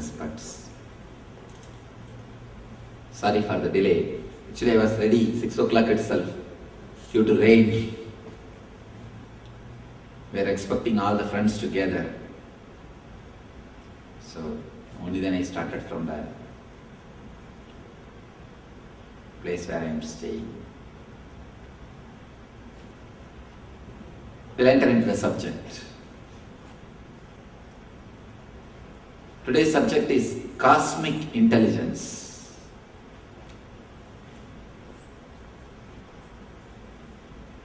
respects. Sorry for the delay. Actually, I was ready 6 o'clock itself due to rain. We are expecting all the friends together. So, only then I started from the place where I am staying. We'll enter into the subject. Today's subject is cosmic intelligence.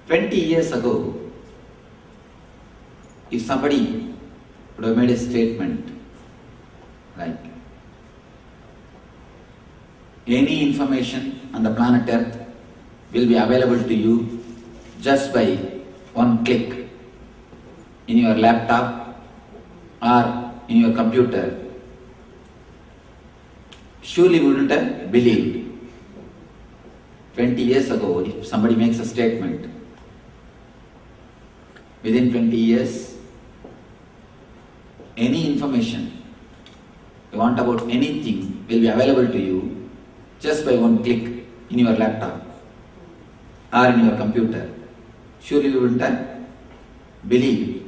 20 years ago, if somebody would have made a statement like, any information on the planet Earth will be available to you just by one click in your laptop or in your computer, surely we wouldn't have believed. 20 years ago, if somebody makes a statement, within 20 years, any information you want about anything will be available to you just by one click in your laptop or in your computer. Surely you wouldn't have believed.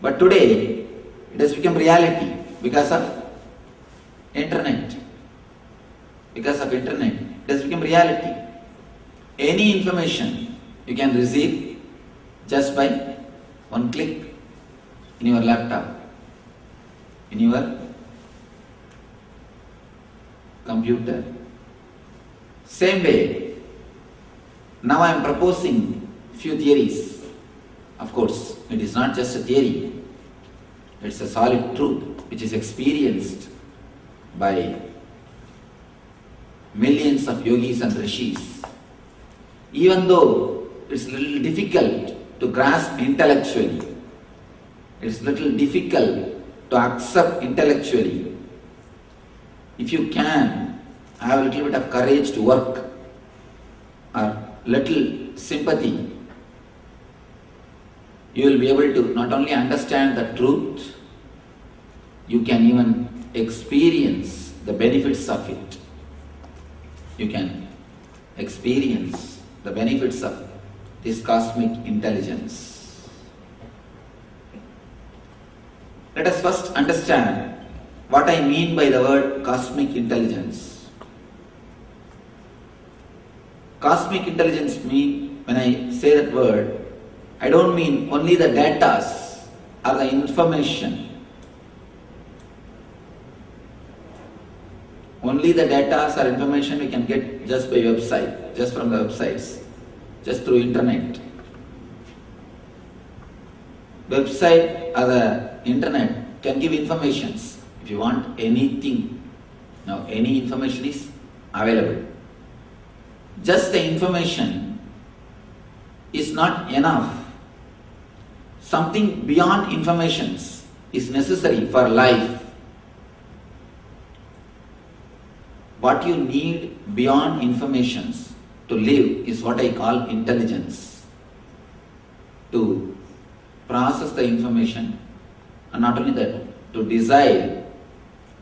But today, it has become reality because of internet. Because of internet, it has become reality. Any information you can receive just by one click in your laptop, in your computer. Same way, now I am proposing few theories. Of course, it is not just a theory, it's a solid truth which is experienced by millions of yogis and rishis. Even though it's a little difficult to grasp intellectually, it's a little difficult to accept intellectually, if you can have a little bit of courage to work or little sympathy, you will be able to not only understand the truth, you can even experience the benefits of it. You can experience the benefits of this cosmic intelligence. Let us first understand what I mean by the word cosmic intelligence. Cosmic intelligence means, when I say that word, I don't mean only the data or the information. Only the data or information we can get just by website, just from the websites, just through internet. Website or the internet can give informations. If you want anything, now any information is available. Just the information is not enough. Something beyond information is necessary for life. What you need beyond information to live is what I call intelligence. To process the information, and not only that, to decide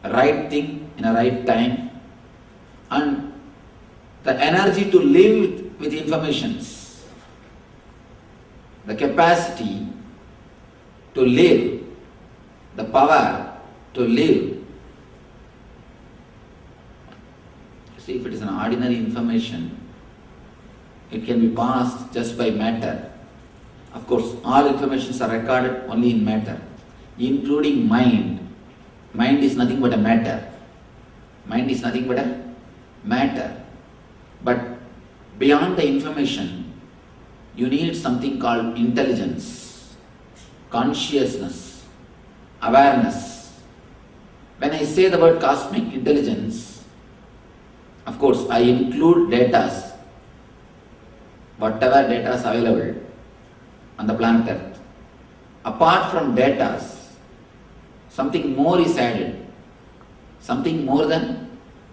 a right thing in a right time, and the energy to live with information, the capacity to live, the power to live. See, if it is an ordinary information, it can be passed just by matter. Of course, all informations are recorded only in matter, including mind. Mind is nothing but a matter. Mind is nothing but a matter. But beyond the information, you need something called intelligence, consciousness, awareness. When I say the word cosmic intelligence, of course, I include data, whatever data is available on the planet Earth. Apart from data, something more is added, something more than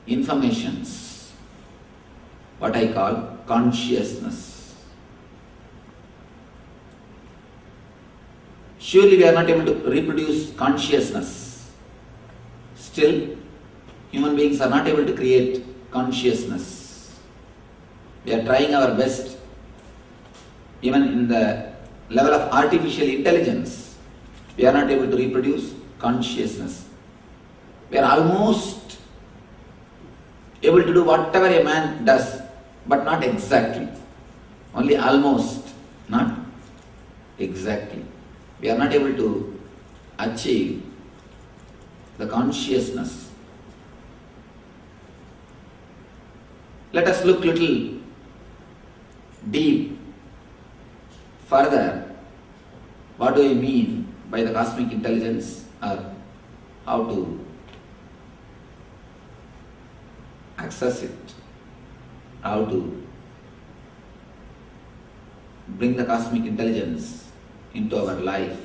informations, what I call consciousness. Surely we are not able to reproduce consciousness. Still, human beings are not able to create consciousness. We are trying our best. Even in the level of artificial intelligence, we are not able to reproduce consciousness. We are almost able to do whatever a man does, but not exactly. Only almost, not exactly. We are not able to achieve the consciousness. Let us look little deep further. What do I mean by the cosmic intelligence, or how to access it, how to bring the cosmic intelligence into our life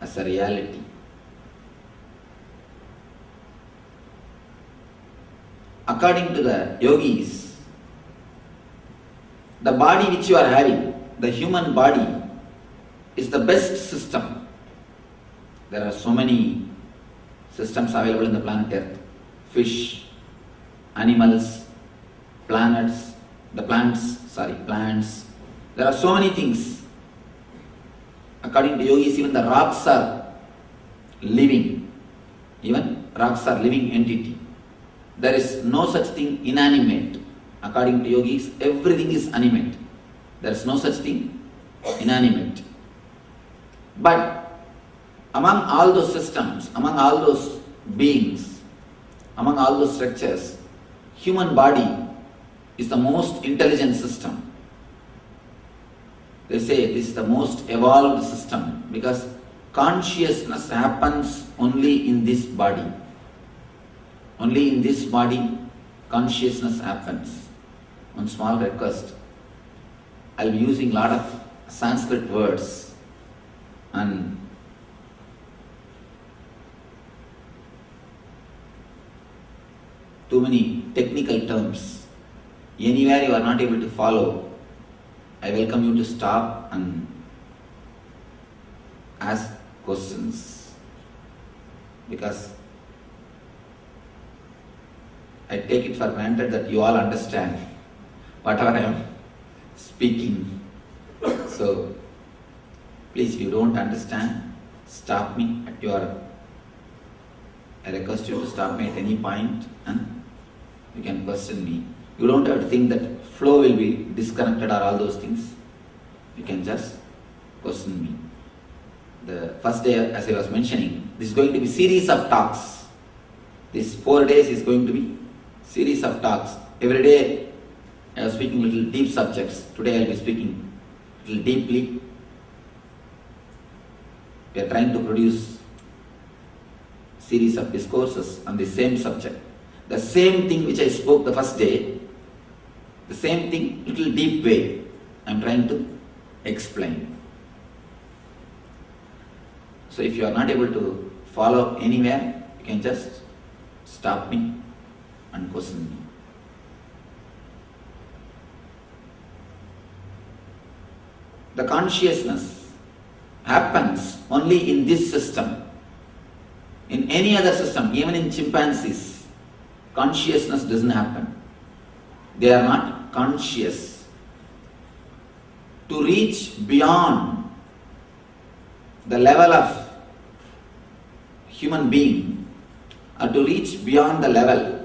as a reality. According to the yogis, the body which you are having, the human body, is the best system. There are so many systems available in the planet Earth. Fish, animals, plants. There are so many things. According to yogis, even the rocks are living. Even rocks are living entity. There is no such thing inanimate. According to yogis, everything is animate. There is no such thing inanimate. But among all those systems, among all those beings, among all those structures, human body is the most intelligent system. They say this is the most evolved system because consciousness happens only in this body. Only in this body consciousness happens. One small request. I'll be using a lot of Sanskrit words and too many technical terms. Anywhere you are not able to follow, I welcome you to stop and ask questions, because I take it for granted that you all understand whatever I am speaking. So please, if you don't understand, stop me at I request you to stop me at any point and you can question me. You don't have to think that flow will be disconnected or all those things. You can just question me. The first day, as I was mentioning, this is going to be series of talks. This 4 days is going to be series of talks. Every day I was speaking little deep subjects. Today I will be speaking little deeply. We are trying to produce series of discourses on the same subject. The same thing which I spoke the first day, the same thing, little deep way, I am trying to explain. So if you are not able to follow anywhere, you can just stop me and question me. The consciousness happens only in this system. In any other system, even in chimpanzees, consciousness doesn't happen. They are not conscious. To reach beyond the level of human being, or to reach beyond the level,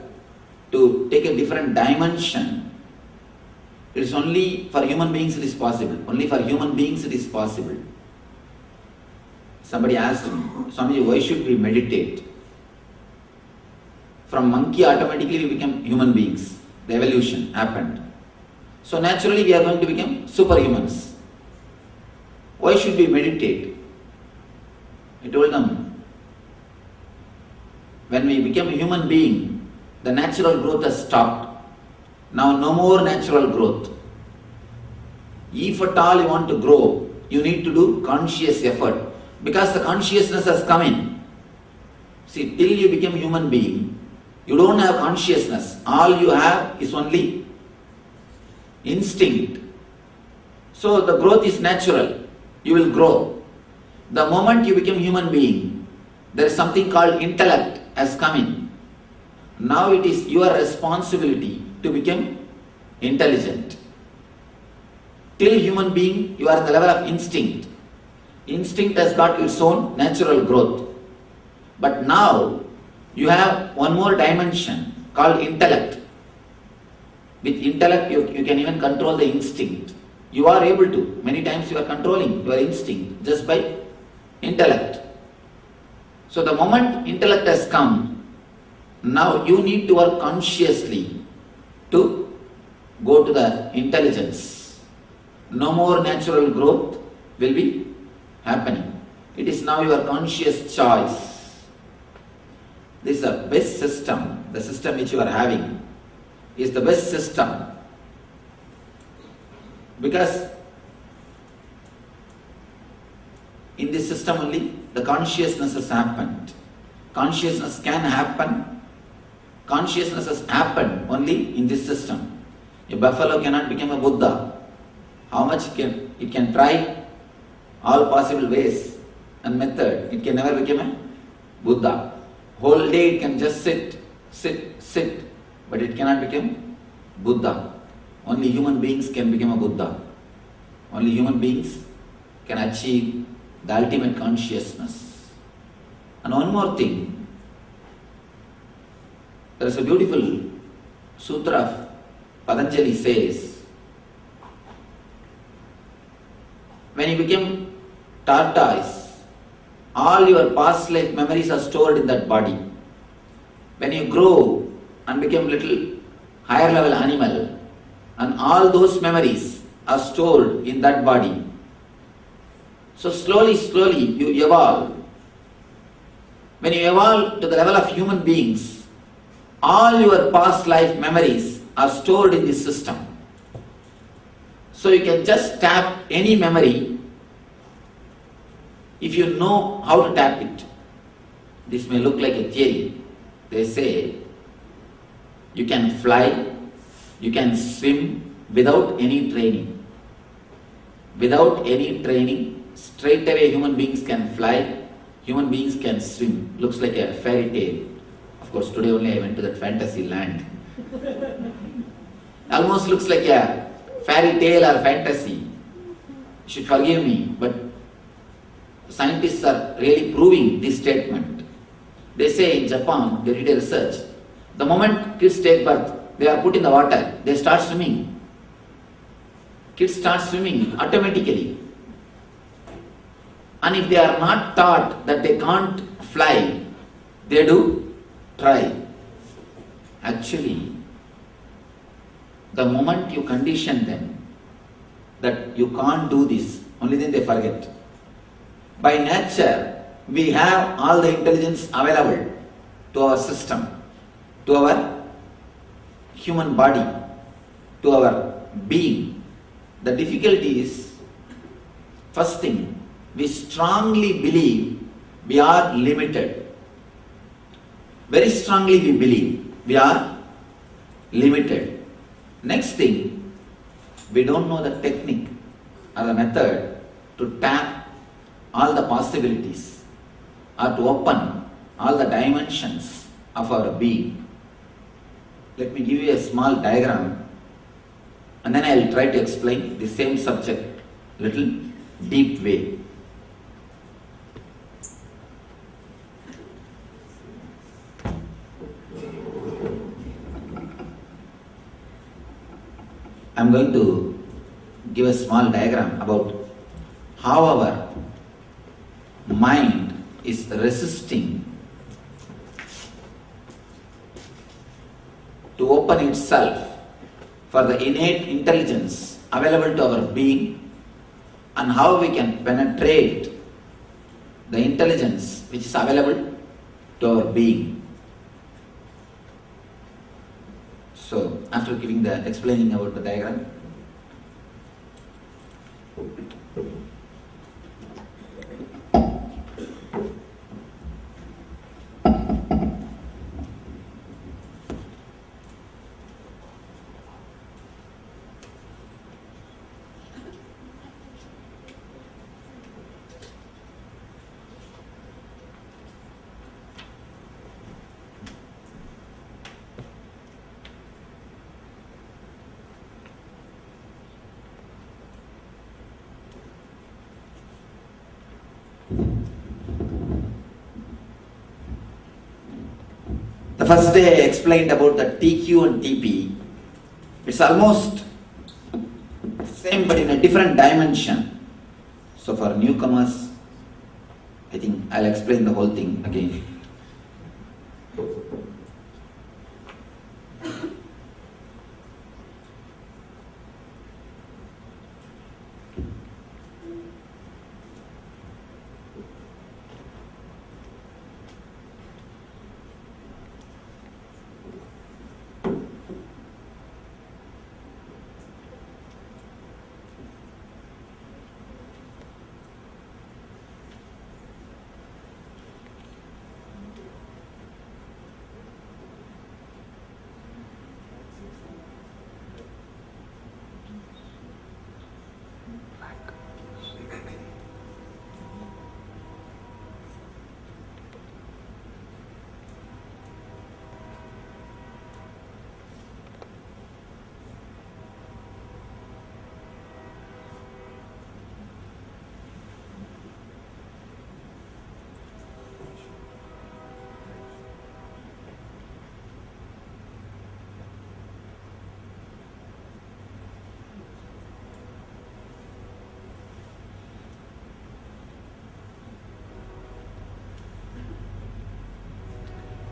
to take a different dimension, it is only for human beings it is possible. Only for human beings it is possible. Somebody asked me, Swami, why should we meditate? From monkey automatically we became human beings. The evolution happened. So naturally we are going to become superhumans. Why should we meditate? I told them, when we became a human being, the natural growth has stopped. Now no more natural growth. If at all you want to grow, you need to do conscious effort, because the consciousness has come in. See, till you become a human being, you don't have consciousness. All you have is only instinct. So the growth is natural. You will grow. The moment you become human being, there is something called intellect. has come in. Now it is your responsibility to become intelligent. Till human being, you are at the level of instinct. Instinct has got its own natural growth. But now you have one more dimension called intellect. With intellect, you can even control the instinct. You are able to. Many times you are controlling your instinct just by intellect. So the moment intellect has come, now you need to work consciously to go to the intelligence. No more natural growth will be happening. It is now your conscious choice. This is the best system. The system which you are having is the best system. Because in this system only the consciousness has happened. Consciousness can happen. Consciousness has happened only in this system. A buffalo cannot become a Buddha. How much it can try all possible ways and method, it can never become a Buddha. Whole day it can just sit, but it cannot become Buddha. Only human beings can become a Buddha. Only human beings can achieve the ultimate consciousness. And one more thing, there is a beautiful sutra of Patanjali says, when you become tortoise, all your past life memories are stored in that body. When you grow and become little higher level animal, and all those memories are stored in that body. So slowly you evolve. When you evolve to the level of human beings, all your past life memories are stored in this system. So you can just tap any memory if you know how to tap it. This may look like a theory. They say you can fly, you can swim without any training. Without any training, straight away human beings can fly, human beings can swim. Looks like a fairy tale. Of course, today only I went to that fantasy land. Almost looks like a fairy tale or fantasy. You should forgive me, but scientists are really proving this statement. They say in Japan, they did a research. The moment kids take birth, they are put in the water, they start swimming. Kids start swimming automatically. And if they are not taught that they can't fly, they do try. Actually, the moment you condition them that you can't do this, only then they forget. By nature, we have all the intelligence available to our system, to our human body, to our being. The difficulty is, first thing, we strongly believe we are limited. Very strongly we believe we are limited. Next thing, we don't know the technique or the method to tap all the possibilities or to open all the dimensions of our being. Let me give you a small diagram and then I will try to explain the same subject little deep way. I am going to give a small diagram about how our mind is resisting to open itself for the innate intelligence available to our being, and how we can penetrate the intelligence which is available to our being. So, after giving the explaining about the diagram, first day I explained about the TQ and TP. It's almost same but in a different dimension. So for newcomers, I think I'll explain the whole thing again.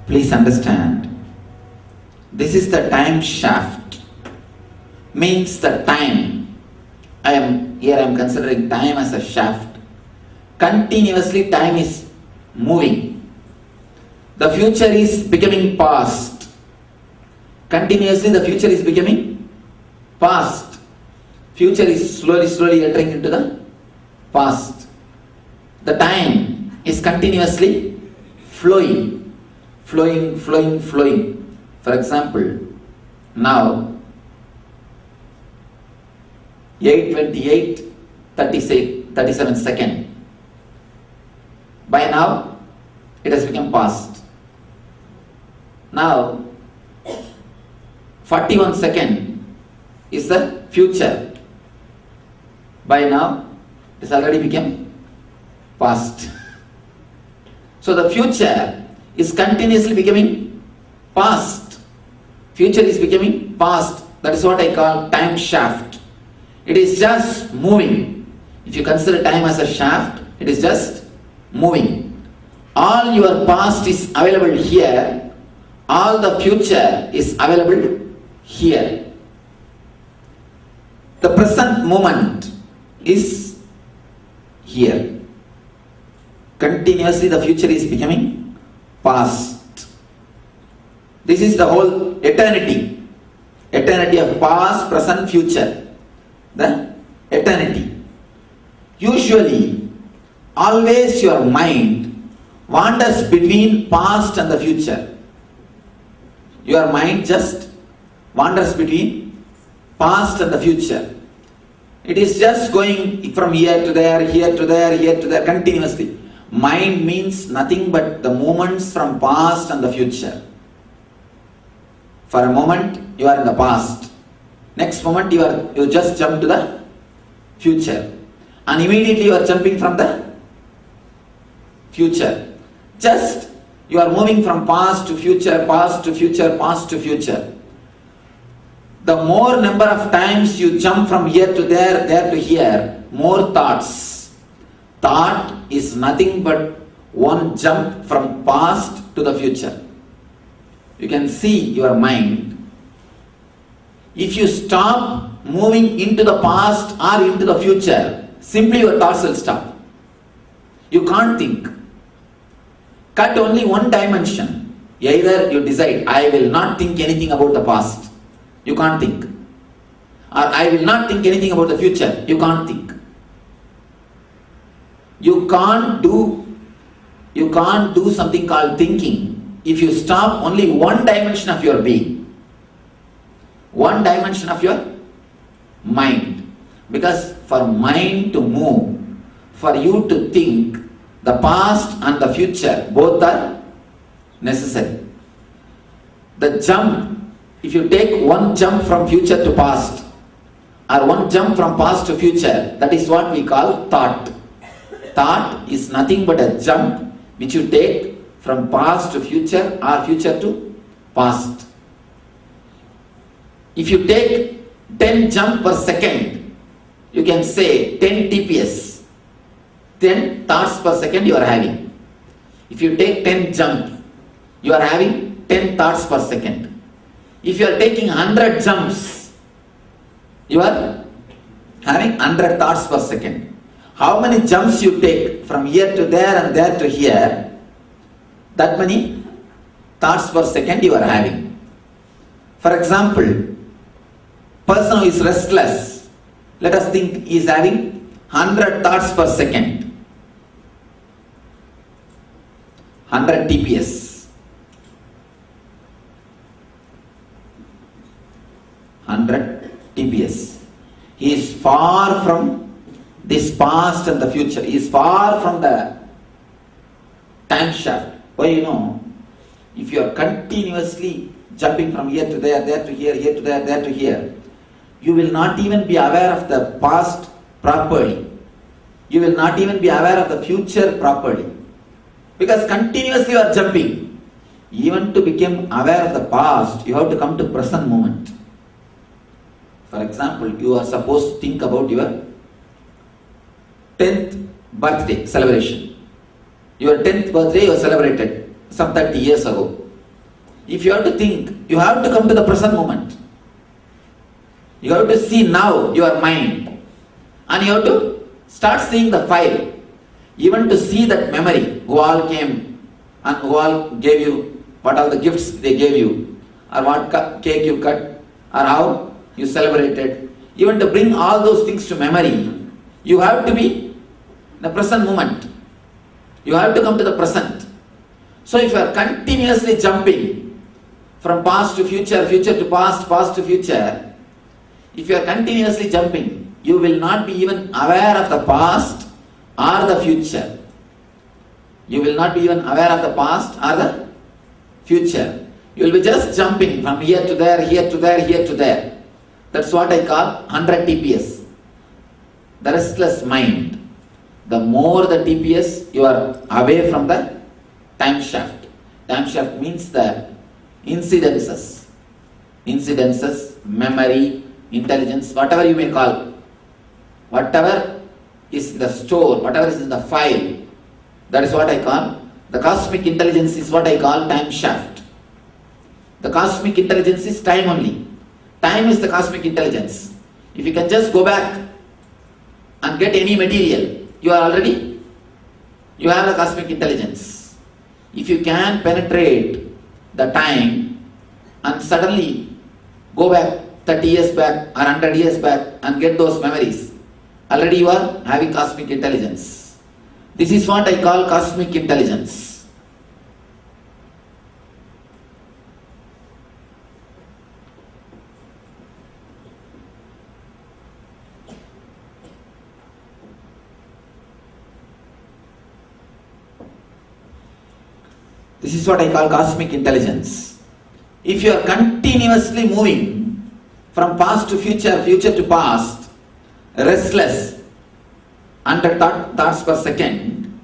Please understand, this is the time shaft, means the time. I am considering time as a shaft. Continuously time is moving. The future is becoming past. Continuously the future is becoming past. Future is slowly entering into the past. The time is continuously flowing. For example, now 8:28:37 seconds. By now, it has become past. Now, 41 seconds is the future. By now, it has already become past. So the future is continuously becoming past. Future is becoming past. That is what I call time shaft. It is just moving. If you consider time as a shaft, it is just moving. All your past is available here. All the future is available here. The present moment is here. Continuously the future is becoming past. This is the whole eternity. Eternity of past, present, future. The eternity. Usually, always your mind wanders between past and the future. Your mind just wanders between past and the future. It is just going from here to there, here to there, here to there, continuously. Mind means nothing but the moments from past and the future. For a moment, you are in the past. Next moment, you just jump to the future. And immediately you are jumping from the future. Just, you are moving from past to future, past to future, past to future. The more number of times you jump from here to there, there to here, more thoughts. Thought is nothing but one jump from past to the future. You can see your mind. If you stop moving into the past or into the future, simply your thoughts will stop. You can't think. Cut only one dimension. Either you decide, I will not think anything about the past. You can't think. Or I will not think anything about the future. You can't think. You can't do something called thinking if you stop only one dimension of your being. One dimension of your mind. Because for mind to move, for you to think, the past and the future, both are necessary. The jump, if you take one jump from future to past, or one jump from past to future, that is what we call thought. Thought is nothing but a jump which you take from past to future or future to past. If you take 10 jump per second, you can say 10 TPS, 10 thoughts per second you are having. If you take 10 jump, you are having 10 thoughts per second. If you are taking 100 jumps, you are having 100 thoughts per second. How many jumps you take from here to there and there to here, that many thoughts per second you are having. For example, person who is restless, let us think he is having 100 thoughts per second. 100 TPS. 100 TPS. He is far from this past and the future. He is far from the time shaft. Why? If you are continuously jumping from here to there, there to here, here to there, there to here, you will not even be aware of the past properly. You will not even be aware of the future properly. Because continuously you are jumping. Even to become aware of the past, you have to come to present moment. For example, you are supposed to think about your 10th birthday celebration. Your 10th birthday you celebrated some 30 years ago. If you have to think, you have to come to the present moment. You have to see now your mind. And you have to start seeing the file. Even to see that memory, who all came and who all gave you, what all the gifts they gave you, or what cake you cut, or how you celebrated. Even to bring all those things to memory, you have to be in the present moment. You have to come to the present. So if you are continuously jumping from past to future, future to past, past to future, if you are continuously jumping, you will not be even aware of the past or the future. You will not be even aware of the past or the future. You will be just jumping from here to there, here to there, here to there. That's what I call 100 TPS. The restless mind. The more the TPS, you are away from the time shaft. Time shaft means the incidences. Incidences, memory, intelligence, whatever you may call. Whatever is the store, whatever is in the file, that is what I call. The cosmic intelligence is what I call time shaft. The cosmic intelligence is time only. Time is the cosmic intelligence. If you can just go back and get any material, you have the cosmic intelligence. If you can penetrate the time and suddenly go back 30 years back or 100 years back and get those memories, already you are having cosmic intelligence. This is what I call cosmic intelligence. This is what I call cosmic intelligence. If you are continuously moving from past to future, future to past, restless, 100 thoughts per second,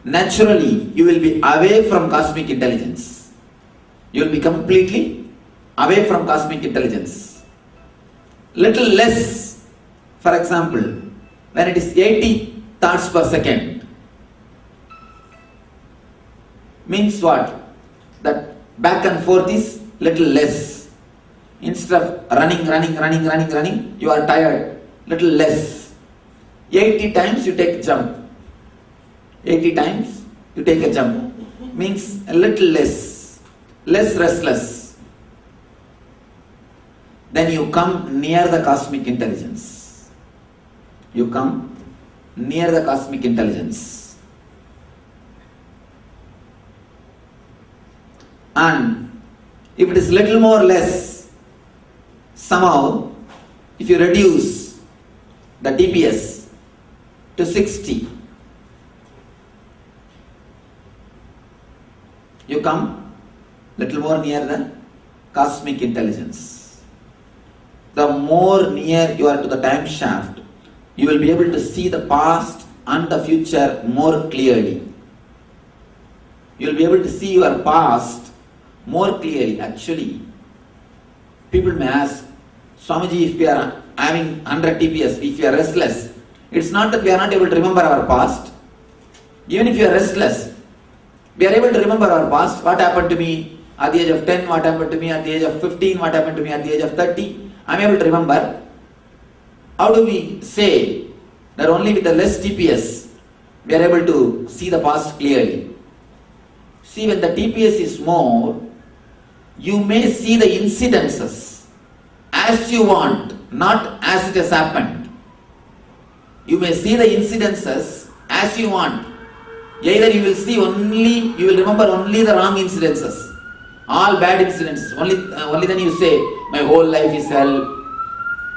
naturally you will be away from cosmic intelligence. You will be completely away from cosmic intelligence. Little less, for example, when it is 80 thoughts per second, means what? That back and forth is little less. Instead of running, you are tired. Little less. 80 times you take a jump. 80 times you take a jump. Means a little less. Less restless. Then you come near the cosmic intelligence. You come near the cosmic intelligence. And if it is little more less, somehow, if you reduce the TPS to 60, you come little more near the cosmic intelligence. The more near you are to the time shaft, you will be able to see the past and the future more clearly. You will be able to see your past more clearly. Actually, people may ask, Swamiji, if we are having 100 TPS, if we are restless, it's not that we are not able to remember our past. Even if you are restless, we are able to remember our past. What happened to me at the age of 10, what happened to me at the age of 15, what happened to me at the age of 30. I am able to remember. How do we say that only with the less TPS we are able to see the past clearly? See, when the TPS is more, you may see the incidences as you want, not as it has happened. You may see the incidences as you want. Either you will remember only the wrong incidences, all bad incidences. Only then you say, my whole life is hell.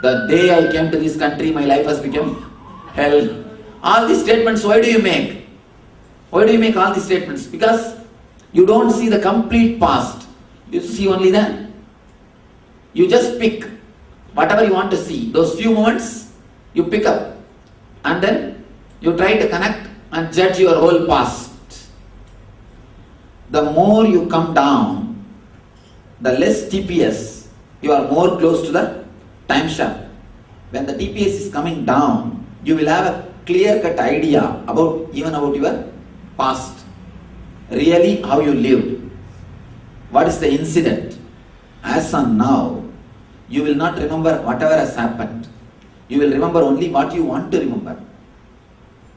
The day I came to this country, my life has become hell. All these statements, why do you make? Why do you make all these statements? Because you don't see the complete past. You see only that. You just pick whatever you want to see. Those few moments, you pick up. And then you try to connect and judge your whole past. The more you come down, the less TPS, you are more close to the time shaft. When the TPS is coming down, you will have a clear-cut idea about your past. Really how you lived. What is the incident? As on now, you will not remember whatever has happened. You will remember only what you want to remember.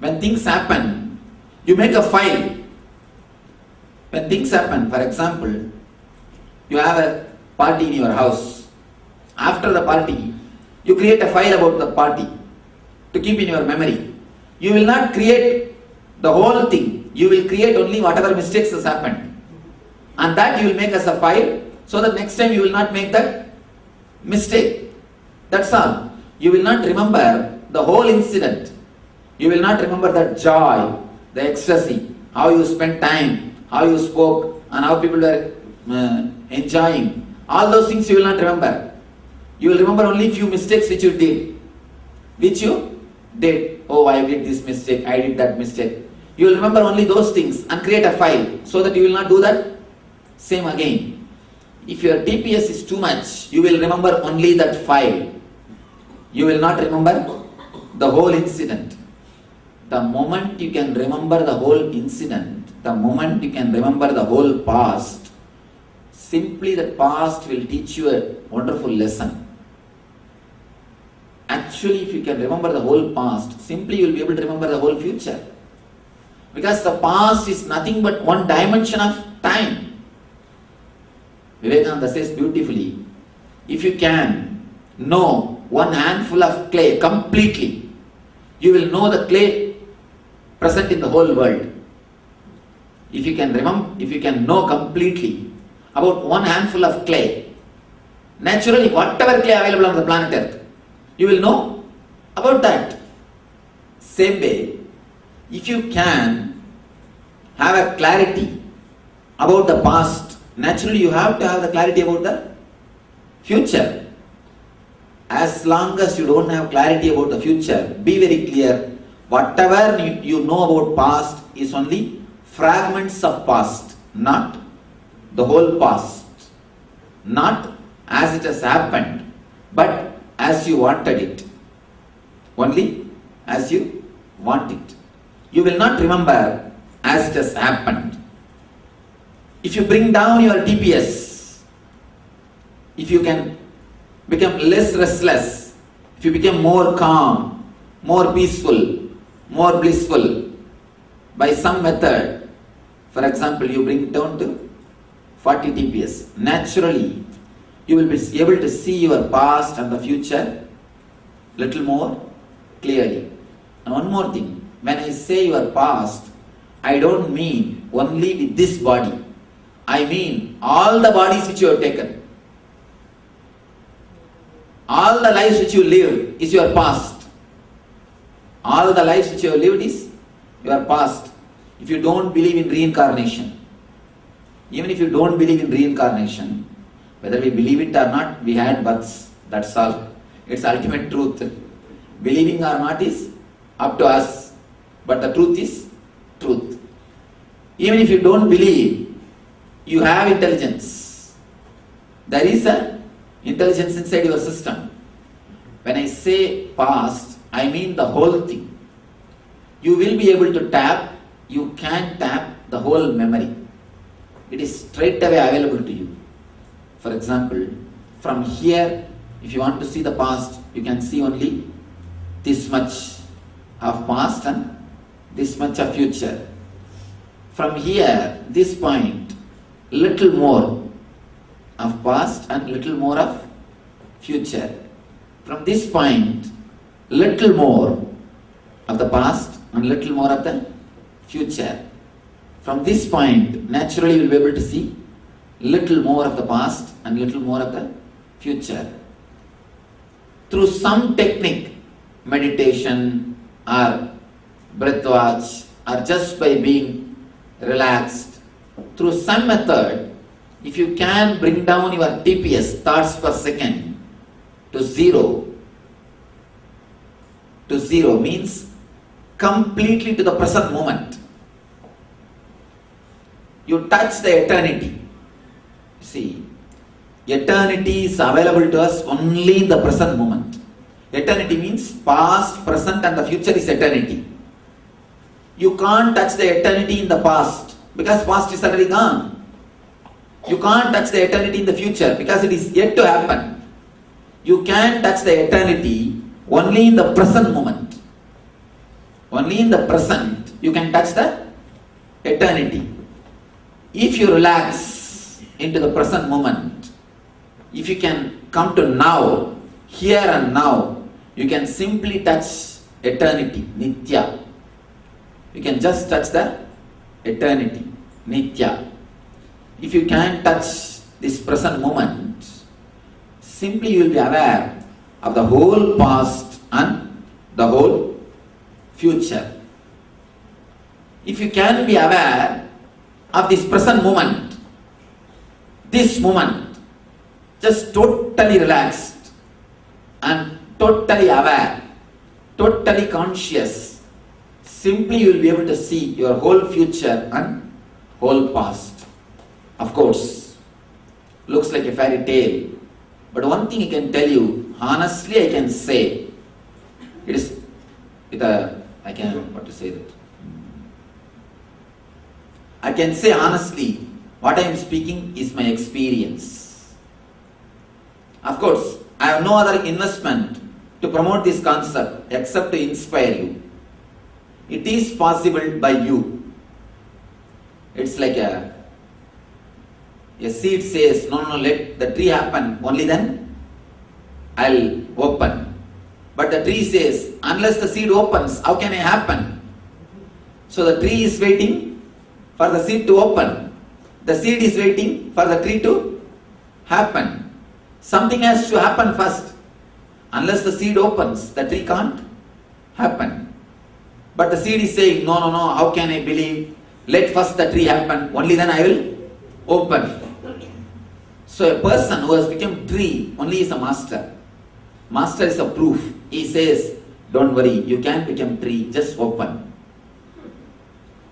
When things happen, you make a file. When things happen, for example, you have a party in your house. After the party, you create a file about the party to keep in your memory. You will not create the whole thing. You will create only whatever mistakes has happened. And that you will make as a file, so that next time you will not make that mistake. That's all. You will not remember the whole incident. You will not remember the joy, the ecstasy, how you spent time, how you spoke, and how people were enjoying. All those things you will not remember. You will remember only few mistakes which you did. Oh, I did this mistake, I did that mistake. You will remember only those things and create a file so that you will not do that same again. If your TPS is too much, you will remember only that file. You will not remember the whole incident. The moment you can remember the whole incident, the moment you can remember the whole past, simply the past will teach you a wonderful lesson. Actually, if you can remember the whole past, simply you will be able to remember the whole future. Because the past is nothing but one dimension of time. Vivekananda says beautifully, if you can know one handful of clay completely, you will know the clay present in the whole world. If you can know completely about one handful of clay, naturally whatever clay available on the planet Earth, you will know about that. Same way, if you can have a clarity about the past, naturally you have to have the clarity about the future. As long as you don't have clarity about the future, be very clear, whatever you know about past is only fragments of past, not the whole past. Not as it has happened, but as you wanted it. Only as you want it. You will not remember as it has happened. If you bring down your TPS, if you can become less restless, if you become more calm, more peaceful, more blissful, by some method, for example, you bring down to 40 TPS, naturally you will be able to see your past and the future little more clearly. And one more thing, when I say your past, I don't mean only with this body. I mean all the bodies which you have taken. All the lives which you lived is your past. All the lives which you have lived is your past. If you don't believe in reincarnation, even if you don't believe in reincarnation, whether we believe it or not, we had births. That's all. It's ultimate truth. Believing or not is up to us. But the truth is truth. Even if you don't believe, you have intelligence. There is a intelligence inside your system. When I say past, I mean the whole thing. You will be able to tap, you can tap the whole memory. It is straight away available to you. For example, from here, if you want to see the past, you can see only this much of past and this much of future. From here, this point, little more of past and little more of future. From this point, little more of the past and little more of the future. From this point, naturally you will be able to see little more of the past and little more of the future. Through some technique, meditation or breath watch, or just by being relaxed, through some method, if you can bring down your TPS, thoughts per second, to zero means completely to the present moment. You touch the eternity. See, eternity is available to us only in the present moment. Eternity means past, present and the future is eternity. You can't touch the eternity in the past because past is already gone. You can't touch the eternity in the future because it is yet to happen. You can touch the eternity only in the present moment. Only in the present you can touch the eternity. If you relax into the present moment, if you can come to now, here and now, you can simply touch eternity, Nithya. You can just touch the eternity, Nithya. If you can touch this present moment, simply you will be aware of the whole past and the whole future. If you can be aware of this present moment, this moment, just totally relaxed and totally aware, totally conscious, simply you will be able to see your whole future and whole past. Of course, looks like a fairy tale, but one thing I can tell you, honestly I can say, it is with a, I can say honestly, what I am speaking is my experience. Of course, I have no other investment to promote this concept except to inspire you. It is possible by you. It's like a seed says, no, let the tree happen, only then I'll open. But the tree says, unless the seed opens, how can it happen? So the tree is waiting for the seed to open. The seed is waiting for the tree to happen. Something has to happen first. Unless the seed opens, the tree can't happen. But the seed is saying, no, how can I believe? Let first the tree happen, only then I will open. So a person who has become tree only is a master. Master is a proof. He says, don't worry, you can become tree, just open.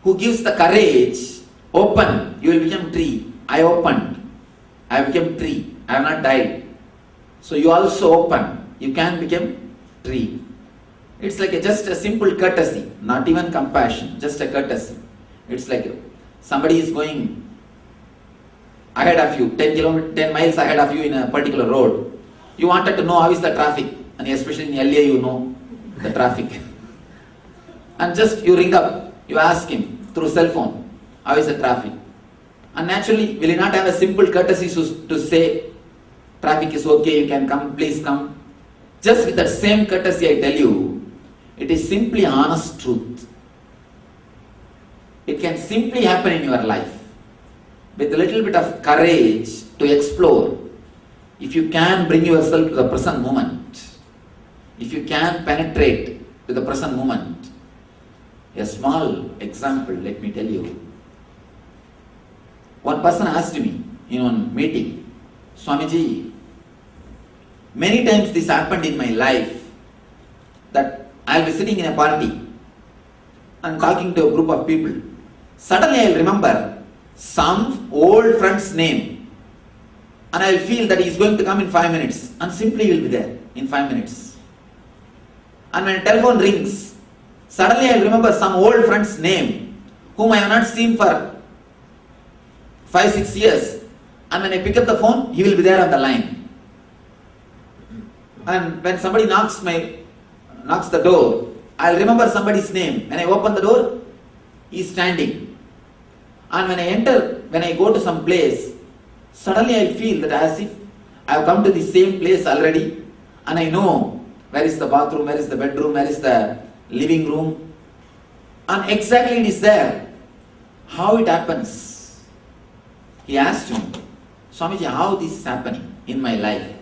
Who gives the courage, open, you will become tree. I opened, I became tree, I have not died. So you also open, you can become tree. It's like just a simple courtesy, not even compassion, just a courtesy. It's like somebody is going ahead of you, 10 miles ahead of you in a particular road. You wanted to know how is the traffic, and especially in LA you know the traffic. And just you ring up, you ask him through cell phone, how is the traffic? And naturally, will he not have a simple courtesy to say, traffic is okay, you can come, please come. Just with that same courtesy I tell you, it is simply honest truth. It can simply happen in your life. With a little bit of courage to explore, if you can bring yourself to the present moment, if you can penetrate to the present moment. A small example, let me tell you. One person asked me in one meeting, Swamiji, many times this happened in my life that I'll be sitting in a party and talking to a group of people. Suddenly I'll remember some old friend's name. and I will feel that he is going to come in 5 minutes, and simply he will be there in 5 minutes. And when a telephone rings, suddenly I will remember some old friend's name, whom I have not seen for 5-6 years, and when I pick up the phone, he will be there on the line. And when somebody knocks the door, I will remember somebody's name. When I open the door, he is standing. And when I go to some place, suddenly I feel that as if I have come to the same place already, and I know where is the bathroom, where is the bedroom, where is the living room, and exactly it is there. How it happens? He asked me, Swamiji, how this is happening in my life?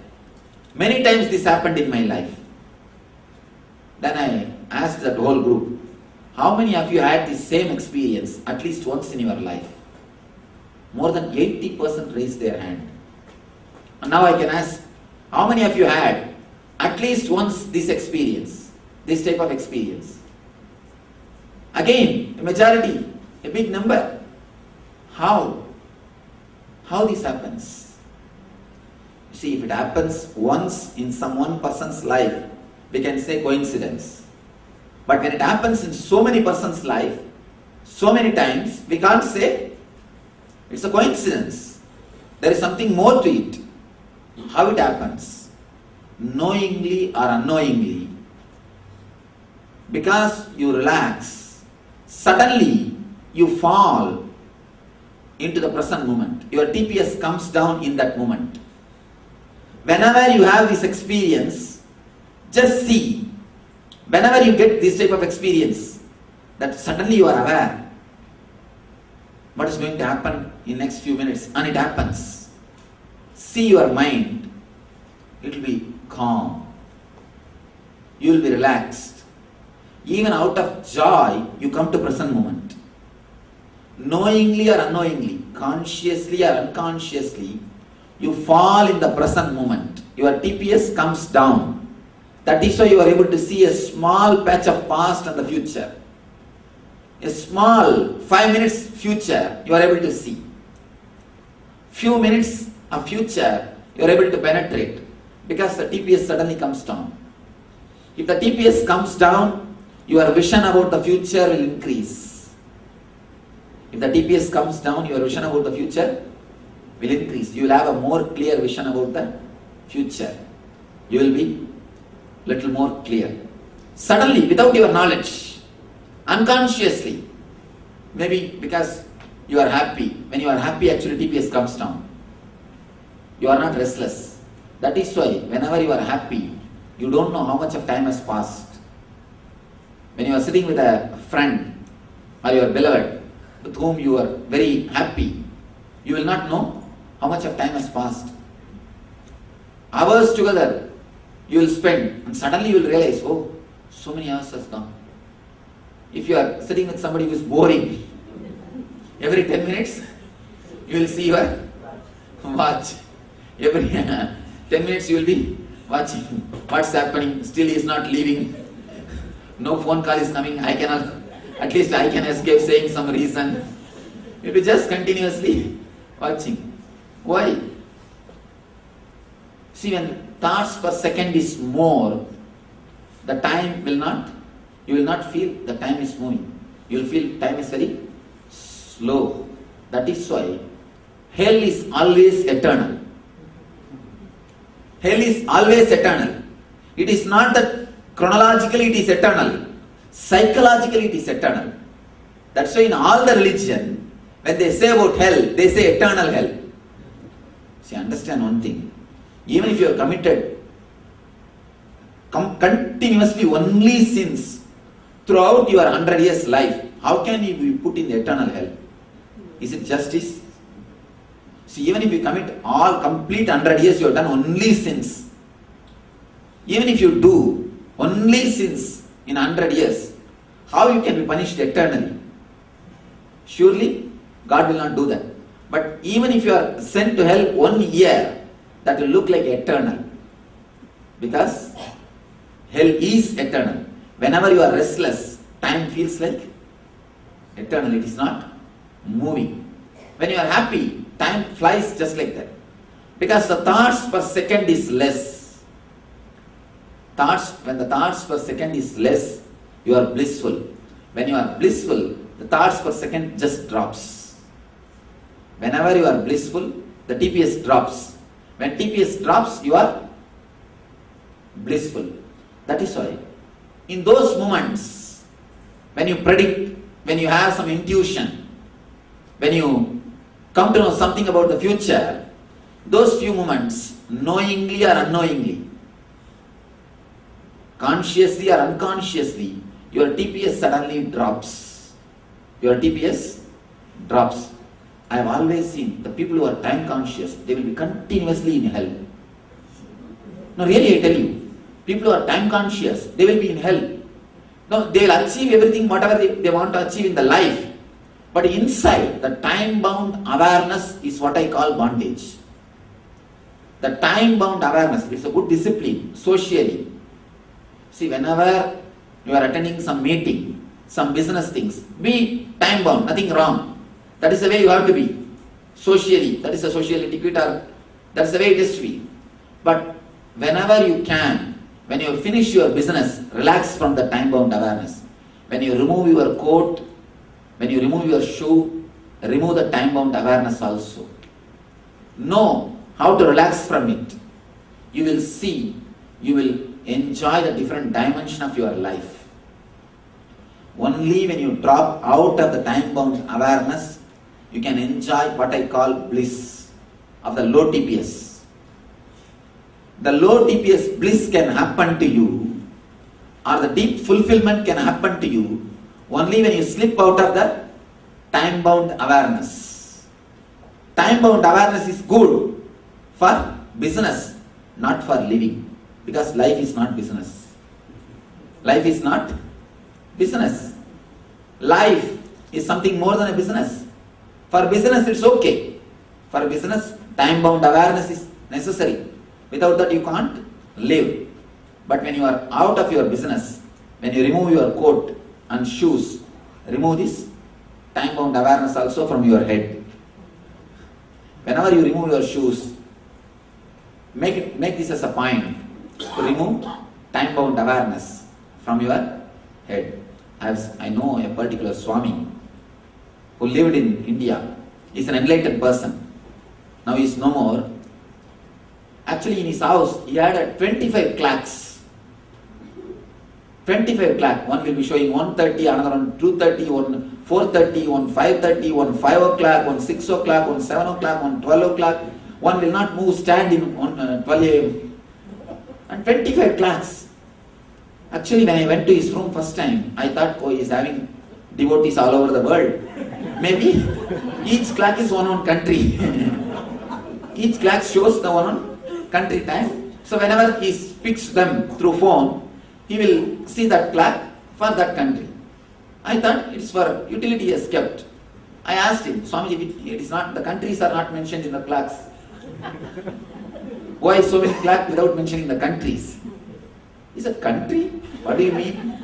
Many times this happened in my life. Then I asked that whole group, how many of you had the same experience at least once in your life? More than 80% raised their hand. And now I can ask, how many of you had at least once this experience, this type of experience? Again, a majority, a big number. How? How this happens? See, if it happens once in some one person's life, we can say coincidence. But when it happens in so many persons' life, so many times, we can't say it's a coincidence. There is something more to it. How it happens? Knowingly or unknowingly, because you relax, suddenly you fall into the present moment. Your TPS comes down in that moment. Whenever you have this experience, just see, whenever you get this type of experience, that suddenly you are aware what is going to happen in next few minutes, and it happens. See your mind, it will be calm. You will be relaxed. Even out of joy, you come to present moment. Knowingly or unknowingly, consciously or unconsciously, you fall in the present moment. Your TPS comes down. That is why you are able to see a small patch of past and the future. A small 5 minutes future you are able to see. Few minutes of future you are able to penetrate because the TPS suddenly comes down. If the TPS comes down, your vision about the future will increase. If the TPS comes down, your vision about the future will increase. You will have a more clear vision about the future. You will be little more clear. Suddenly, without your knowledge, unconsciously, maybe because you are happy. When you are happy, actually TPS comes down. You are not restless. That is why whenever you are happy, you don't know how much of time has passed. When you are sitting with a friend or your beloved with whom you are very happy, you will not know how much of time has passed. Hours together you will spend, and suddenly you will realize, oh, so many hours has gone. If you are sitting with somebody who is boring, every 10 minutes you will see your watch. Every 10 minutes you will be watching what's happening. Still he is not leaving. No phone call is coming. At least I can escape saying some reason. You will be just continuously watching. Why? See, when thoughts per second is more, the time will not, you will not feel the time is moving. You will feel time is very slow. That is why hell is always eternal. Hell is always eternal. It is not that chronologically it is eternal. Psychologically it is eternal. That's why in all the religion, when they say about hell, they say eternal hell. See, understand one thing. Even if you have committed continuously only sins throughout your 100 years life, how can you be put in the eternal hell? Is it justice? See, even if you commit all complete 100 years, you have done only sins. Even if you do only sins in 100 years, how you can be punished eternally? Surely, God will not do that. But even if you are sent to hell 1 year, that will look like eternal. Because hell is eternal. Whenever you are restless, time feels like eternal. It is not moving. When you are happy, time flies just like that. Because the thoughts per second is less. When the thoughts per second is less, you are blissful. When you are blissful, the thoughts per second just drops. Whenever you are blissful, the TPS drops. When TPS drops, you are blissful. That is why, in those moments, when you predict, when you have some intuition, when you come to know something about the future, those few moments, knowingly or unknowingly, consciously or unconsciously, your TPS suddenly drops. Your TPS drops. I have always seen the people who are time conscious, they will be continuously in hell. No, really I tell you, people who are time conscious, they will be in hell. No, they will achieve everything, whatever they want to achieve in the life. But inside, the time-bound awareness is what I call bondage. The time-bound awareness, it's a good discipline, socially. See, whenever you are attending some meeting, some business things, be time-bound, nothing wrong. That is the way you have to be. Socially, that is a social etiquette, or that is the way it is to be. But whenever you can, when you finish your business, relax from the time-bound awareness. When you remove your coat, when you remove your shoe, remove the time-bound awareness also. Know how to relax from it. You will see, you will enjoy the different dimension of your life. Only when you drop out of the time-bound awareness, you can enjoy what I call bliss of the low TPS. The low TPS bliss can happen to you, or the deep fulfillment can happen to you only when you slip out of the time-bound awareness. Time-bound awareness is good for business, not for living. Because life is not business. Life is not business. Life is something more than a business. For business it's okay. For business, time-bound awareness is necessary. Without that you can't live. But when you are out of your business, when you remove your coat and shoes, remove this time-bound awareness also from your head. Whenever you remove your shoes, make this as a point to remove time-bound awareness from your head. I know a particular Swami who lived in India. He's an enlightened person. Now he is no more. Actually in his house he had 25 clocks. 25 clocks. One will be showing 1:30, another one 2:30, one 4:30, one 5:30, one 5 o'clock, one 6 o'clock, one 7 o'clock, one 12 o'clock. One will not move, stand in on 12 a.m. And 25 clocks. Actually, when I went to his room first time, I thought, oh, he is having devotees all over the world. Maybe each clock is one country. Each clock shows the one country time. So whenever he speaks them through phone, he will see that clock for that country. I thought it's for utility he has kept. I asked him, Swami, it is not, the countries are not mentioned in the clocks. Why so many clocks without mentioning the countries? He said, country? What do you mean?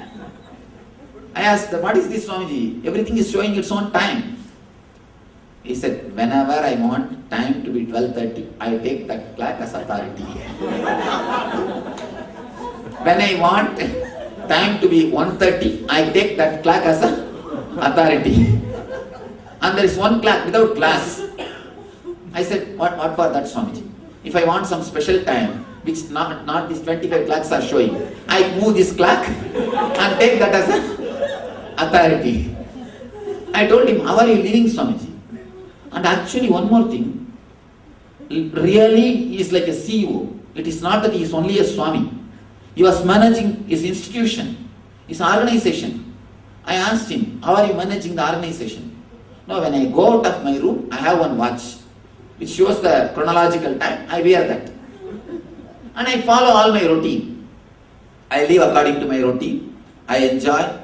I asked, what is this, Swamiji? Everything is showing its own time. He said, whenever I want time to be 12:30, I take that clock as authority. When I want time to be 1:30, I take that clock as authority. And there is one clock without glass. I said, what for that, Swamiji? If I want some special time, which not these 25 clocks are showing, I move this clock and take that as authority. I told him, how are you living, Swamiji? And actually one more thing, really he is like a CEO. It is not that he is only a Swami. He was managing his institution, his organization. I asked him, how are you managing the organization? No, when I go out of my room, I have one watch which shows the chronological time. I wear that. And I follow all my routine. I live according to my routine. I enjoy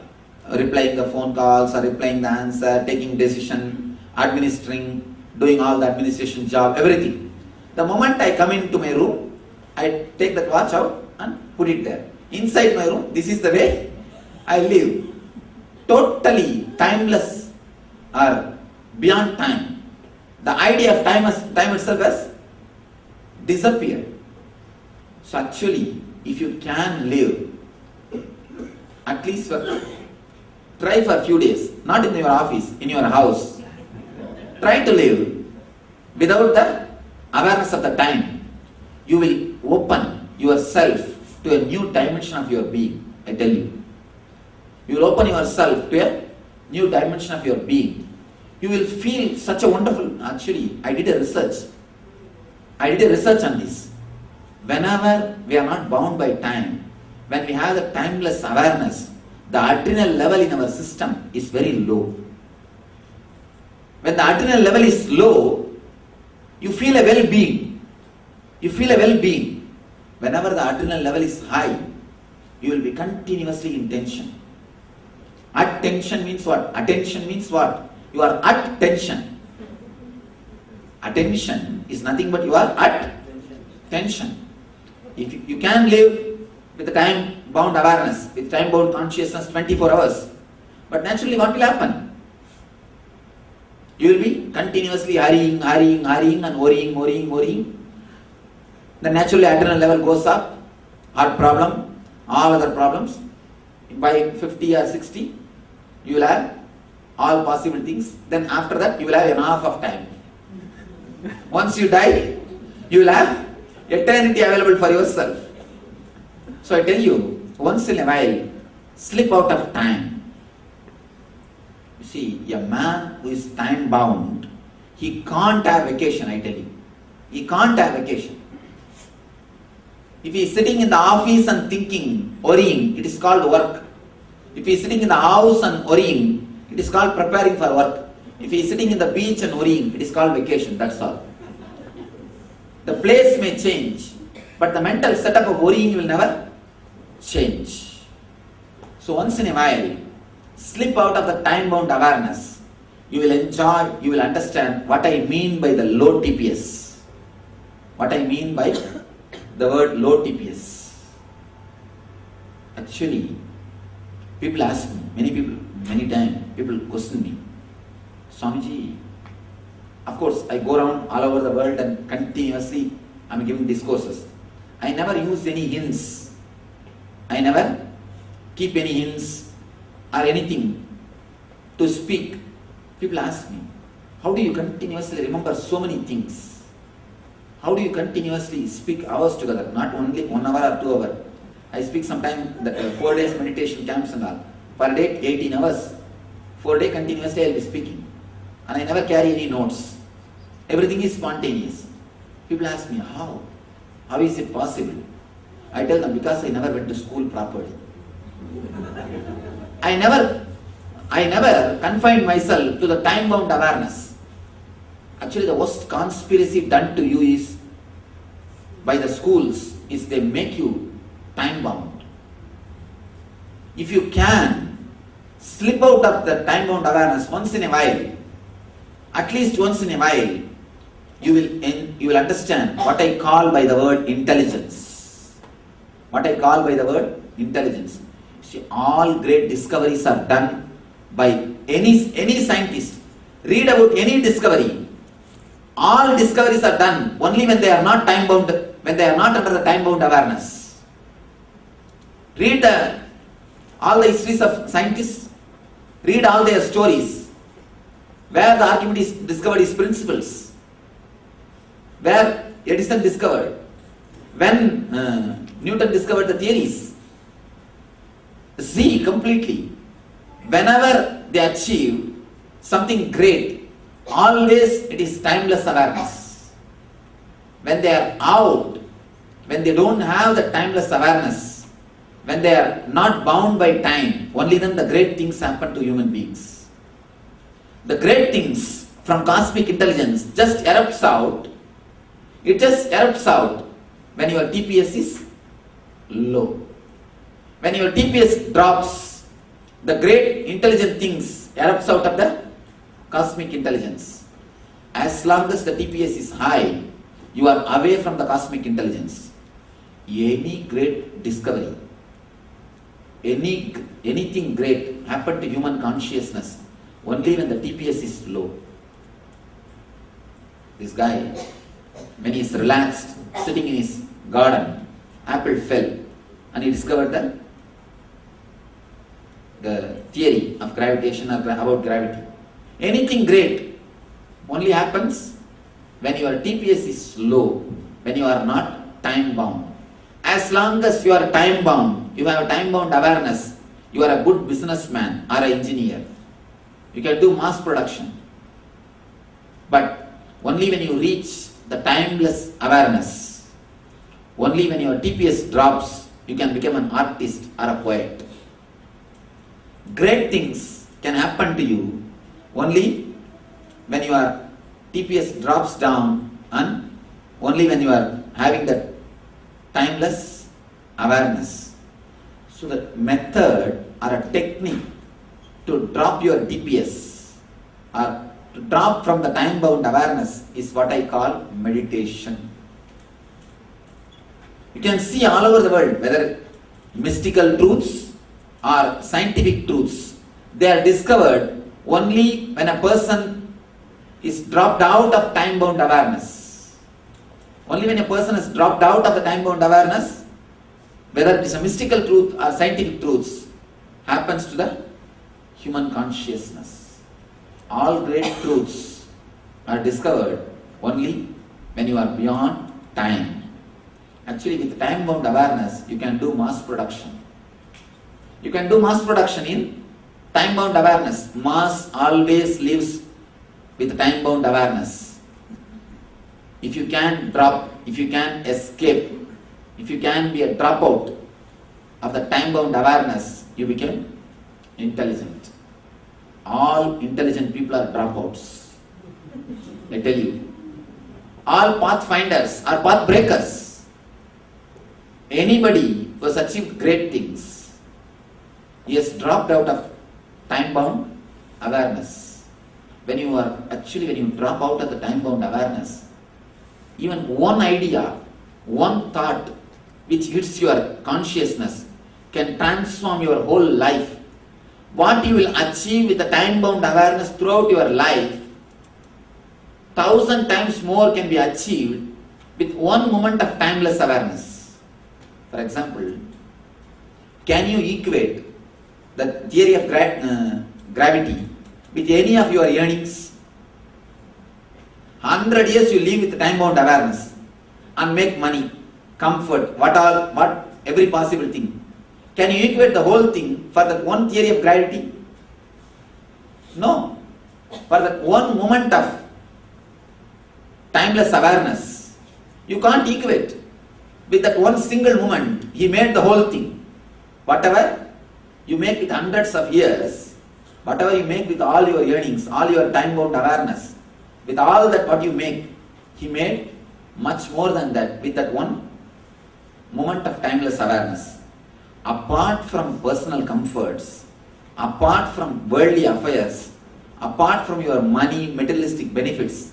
replying the phone calls or replying the answer, taking decision, administering, doing all the administration job, everything. The moment I come into my room, I take that watch out and put it there. Inside my room, this is the way I live. Totally timeless or beyond time. The idea of time itself as disappear. So actually, if you can live, at least try for a few days, not in your office, in your house. Try to live without the awareness of the time. You will open yourself to a new dimension of your being, I tell you. You will open yourself to a new dimension of your being. You will feel such a wonderful, actually, I did a research on this. Whenever we are not bound by time, when we have the timeless awareness, the adrenal level in our system is very low. When the adrenal level is low, you feel a well-being. You feel a well-being. Whenever the adrenal level is high, you will be continuously in tension. At tension means what? Attention means what? You are at tension. Attention is nothing but you are at tension. If you can live with the time-bound awareness, with time-bound consciousness 24 hours, but naturally what will happen? You will be continuously hurrying and worrying. Then naturally adrenal level goes up, heart problem, all other problems. By 50 or 60, you will have all possible things. Then after that, you will have enough of time. Once you die, you will have eternity available for yourself. So I tell you, once in a while, slip out of time. You see, a man who is time bound, he can't have vacation, I tell you. He can't have vacation. If he is sitting in the office and thinking, worrying, it is called work. If he is sitting in the house and worrying, it is called preparing for work. If he is sitting in the beach and worrying, it is called vacation, that's all. The place may change, but the mental setup of worrying will never change. So once in a while, slip out of the time-bound awareness. You will enjoy, you will understand what I mean by the low TPS. What I mean by the word low TPS. Actually, people ask me, many times, people question me, Swamiji, of course, I go around all over the world and continuously I am giving discourses. I never use any hints. I never keep any hints or anything to speak. People ask me, how do you continuously remember so many things? How do you continuously speak hours together, not only 1 hour or 2 hours? I speak sometimes 4 days meditation camps and all. Per day 18 hours. 4 days continuously I will be speaking. And I never carry any notes. Everything is spontaneous. People ask me, how? How is it possible? I tell them, because I never went to school properly. I never confined myself to the time-bound awareness. Actually, the worst conspiracy done to you is, by the schools, is they make you time-bound. If you can slip out of the time-bound awareness once in a while, at least once in a while, you will understand what I call by the word intelligence. What I call by the word intelligence. See, all great discoveries are done by any scientist. Read about any discovery. All discoveries are done only when they are not time-bound, when they are not under the time-bound awareness. Read all the histories of scientists. Read all their stories. Where the Archimedes discovered his principles. Where Edison discovered. When Newton discovered the theories. See completely. Whenever they achieve something great, always it is timeless awareness. When they are out, when they don't have the timeless awareness, when they are not bound by time, only then the great things happen to human beings. The great things from cosmic intelligence just erupts out. It just erupts out when your TPS is low. When your TPS drops, the great intelligent things erupts out of the cosmic intelligence. As long as the TPS is high, you are away from the cosmic intelligence. Any great discovery, anything great happened to human consciousness only when the TPS is low. This guy, when he is relaxed, sitting in his garden, apple fell, and he discovered the theory of gravitation or about gravity. Anything great only happens when your TPS is low, when you are not time bound. As long as you are time bound, you have time bound awareness, you are a good businessman or an engineer. You can do mass production. But only when you reach the timeless awareness, only when your TPS drops, you can become an artist or a poet. Great things can happen to you only when your TPS drops down and only when you are having that timeless awareness. So the method or a technique to drop your TPS or to drop from the time-bound awareness is what I call meditation. You can see all over the world, whether mystical truths or scientific truths, they are discovered only when a person is dropped out of time-bound awareness. Only when a person is dropped out of the time-bound awareness, whether it is a mystical truth or scientific truths, happens to the human consciousness. All great truths are discovered only when you are beyond time. Actually, with time-bound awareness, you can do mass production. You can do mass production in time-bound awareness. Mass always lives with time-bound awareness. If you can drop, if you can escape, if you can be a dropout of the time-bound awareness, you become intelligent. All intelligent people are dropouts. I tell you. All pathfinders are path breakers. Anybody who has achieved great things, he has dropped out of time-bound awareness. When you drop out of the time-bound awareness, even one idea, one thought which hits your consciousness can transform your whole life. What you will achieve with the time-bound awareness throughout your life, 1,000 times more can be achieved with one moment of timeless awareness. For example, can you equate the theory of gravity with any of your earnings? 100 years you live with time-bound awareness and make money, comfort, every possible thing. Can you equate the whole thing for that one theory of gravity? No. For that one moment of timeless awareness, you can't equate. With that one single moment, he made the whole thing. Whatever you make with hundreds of years, whatever you make with all your earnings, all your time-bound awareness, with all that what you make, he made much more than that with that one moment of timeless awareness. Apart from personal comforts, apart from worldly affairs, apart from your money, materialistic benefits,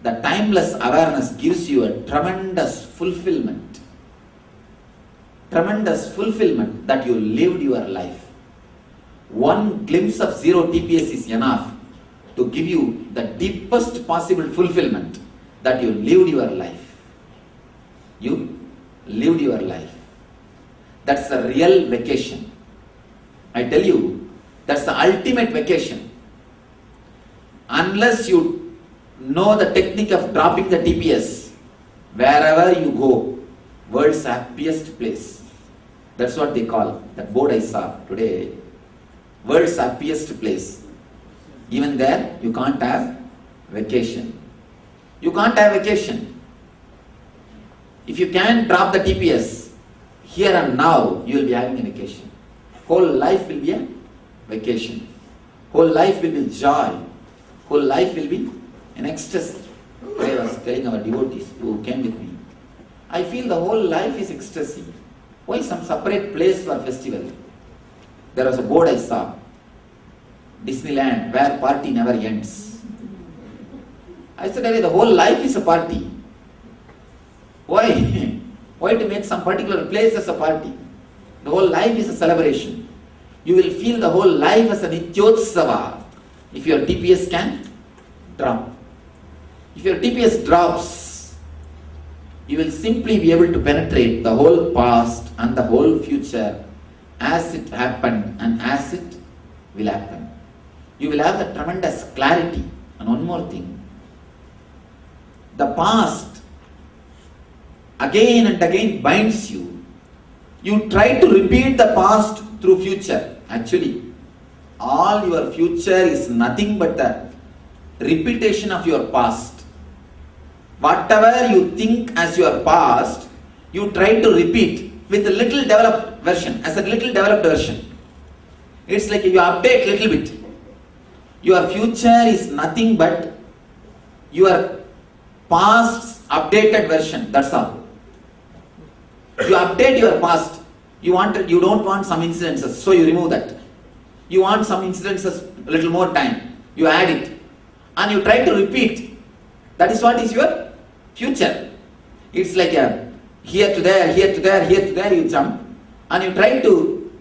the timeless awareness gives you a tremendous fulfillment. Tremendous fulfillment that you lived your life. One glimpse of zero TPS is enough to give you the deepest possible fulfillment that you lived your life. You lived your life. That's the real vacation. I tell you, that's the ultimate vacation. Unless you know the technique of dropping the TPS, wherever you go, world's happiest place. That's what they call, that board I saw today, world's happiest place. Even there, you can't have vacation. You can't have vacation. If you can drop the TPS, here and now, you will be having a vacation. Whole life will be a vacation. Whole life will be joy. Whole life will be an ecstasy. I was telling our devotees who came with me, I feel the whole life is ecstasy. Why some separate place for festival? There was a board I saw, Disneyland, where party never ends. I said, the whole life is a party. Why? Why to make some particular place as a party? The whole life is a celebration. You will feel the whole life as a Nithyotsava if your TPS can drop. If your TPS drops, You will simply be able to penetrate the whole past and the whole future as it happened and as it will happen. You will have the tremendous clarity. And one more thing, the past again and again binds you. You try to repeat the past through future. Actually, all your future is nothing but the repetition of your past. Whatever you think as your past, you try to repeat with a little developed version, as a little developed version. It's like you update little bit. Your future is nothing but your past's updated version, that's all. You update your past. You don't want some incidences, so you remove that. You want some incidences a little more time, you add it. And you try to repeat. That is what is your future. It's like a here to there, here to there, here to there, you jump. And you try to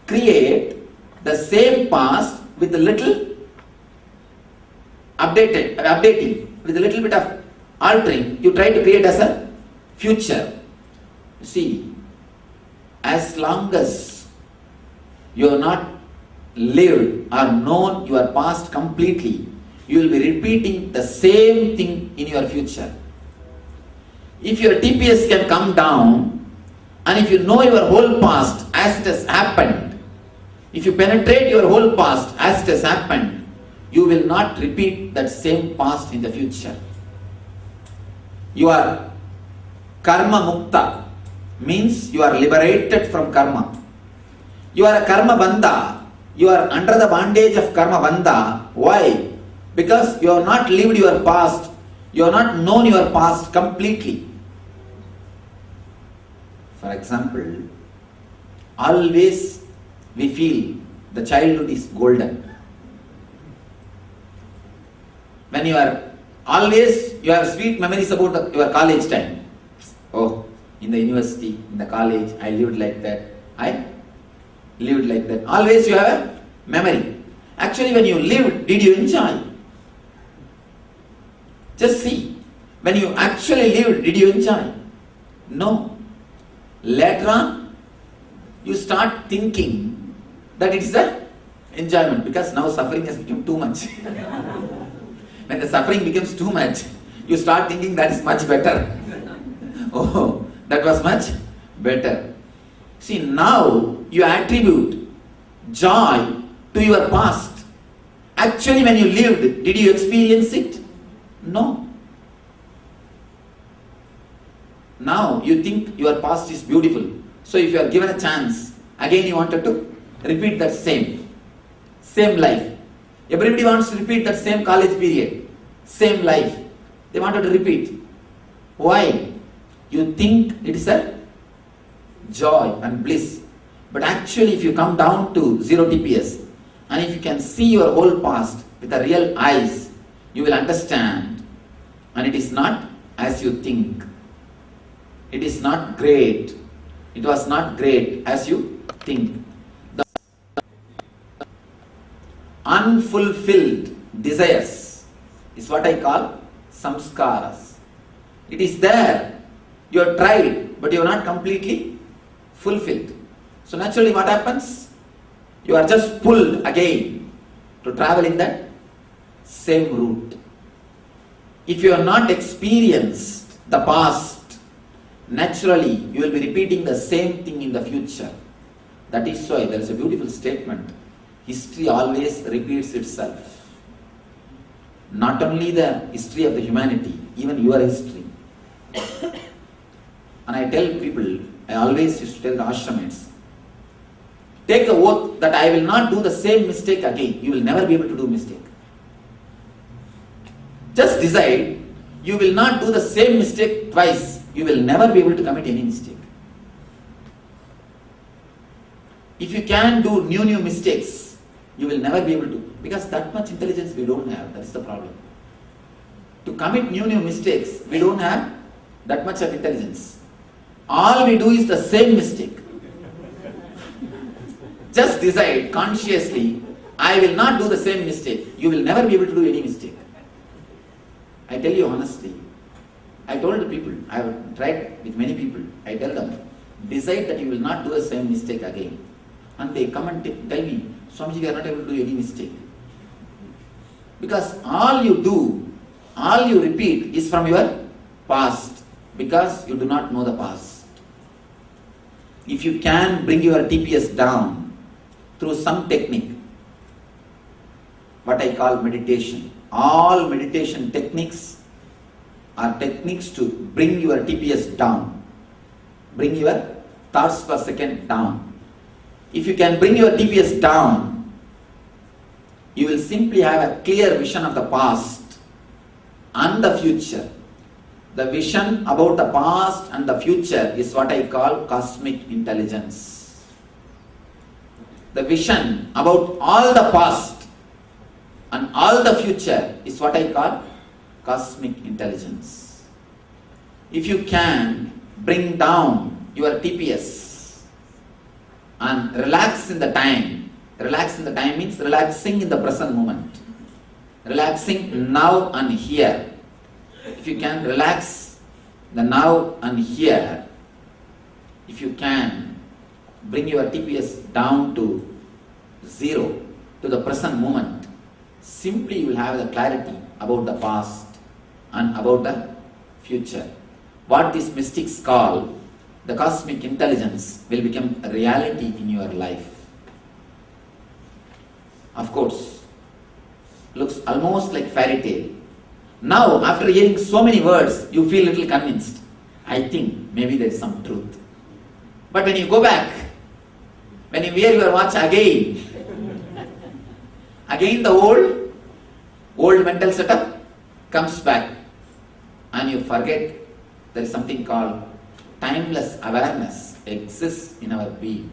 create the same past with a little updating, with a little bit of altering. You try to create as a future. See, as long as you have not lived or known your past completely, you will be repeating the same thing in your future. If your TPS can come down, and if you know your whole past as it has happened, if you penetrate your whole past as it has happened, you will not repeat that same past in the future. You are karma mukta, means you are liberated from karma. You are a karma bandha. You are under the bondage of karma bandha. Why? Because you have not lived your past. You have not known your past completely. For example, always we feel the childhood is golden. When you are always, you have sweet memories about your college time. Oh, in the university, in the college, I lived like that. I lived like that. Always you have a memory. Actually, when you lived, did you enjoy? Just see. When you actually lived, did you enjoy? No. Later on, you start thinking that it's the enjoyment, because now suffering has become too much. When the suffering becomes too much, you start thinking that is much better. Oh, that was much better. See, now you attribute joy to your past. Actually, when you lived, did you experience it? No. Now you think your past is beautiful. So if you are given a chance, again you wanted to repeat that same life. Everybody wants to repeat that same college period, same life. They wanted to repeat. Why? You think it is a joy and bliss. But actually, if you come down to zero TPS, and if you can see your whole past with the real eyes, you will understand. And it is not as you think. It is not great. It was not great as you think. The unfulfilled desires is what I call samskaras. It is there. You have tried, but you are not completely fulfilled. So naturally what happens? You are just pulled again to travel in that same route. If you have not experienced the past, naturally you will be repeating the same thing in the future. That is why there is a beautiful statement. History always repeats itself. Not only the history of the humanity, even your history. And I tell people, I always used to tell the ashramites, take a oath that I will not do the same mistake again. You will never be able to do mistake. Just decide, you will not do the same mistake twice. You will never be able to commit any mistake. If you can do new mistakes, you will never be able to. Because that much intelligence we don't have. That is the problem. To commit new mistakes, we don't have that much of intelligence. All we do is the same mistake. Just decide consciously, I will not do the same mistake. You will never be able to do any mistake. I tell you honestly, I told the people, I have tried with many people, I tell them, decide that you will not do the same mistake again. And they come and tell me, Swamiji, we are not able to do any mistake. Because all you do, all you repeat is from your past, because you do not know the past. If you can bring your TPS down through some technique, what I call meditation, all meditation techniques are techniques to bring your TPS down, bring your thoughts per second down. If you can bring your TPS down, you will simply have a clear vision of the past and the future. The vision about the past and the future is what I call cosmic intelligence. The vision about all the past and all the future is what I call cosmic intelligence. If you can bring down your TPS and relax in the time means relaxing in the present moment, relaxing now and here. If you can relax the now and here, if you can bring your TPS down to zero, to the present moment, simply you will have the clarity about the past and about the future. What these mystics call the cosmic intelligence will become a reality in your life. Of course, looks almost like fairy tale. Now, after hearing so many words, you feel a little convinced. I think maybe there is some truth. But when you go back, when you wear your watch again, again the old mental setup comes back, and you forget there is something called timeless awareness exists in our being,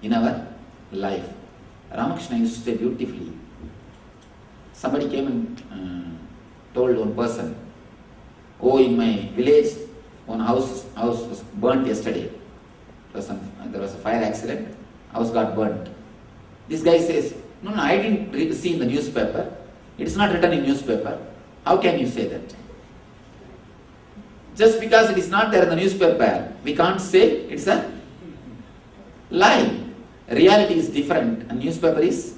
in our life. Ramakrishna used to say beautifully. Somebody came and told one person, oh, in my village, one house was burnt yesterday. There was a fire accident, house got burnt. This guy says, no, I didn't see in the newspaper. It is not written in newspaper. How can you say that? Just because it is not there in the newspaper, we can't say it's a lie. Reality is different and newspaper is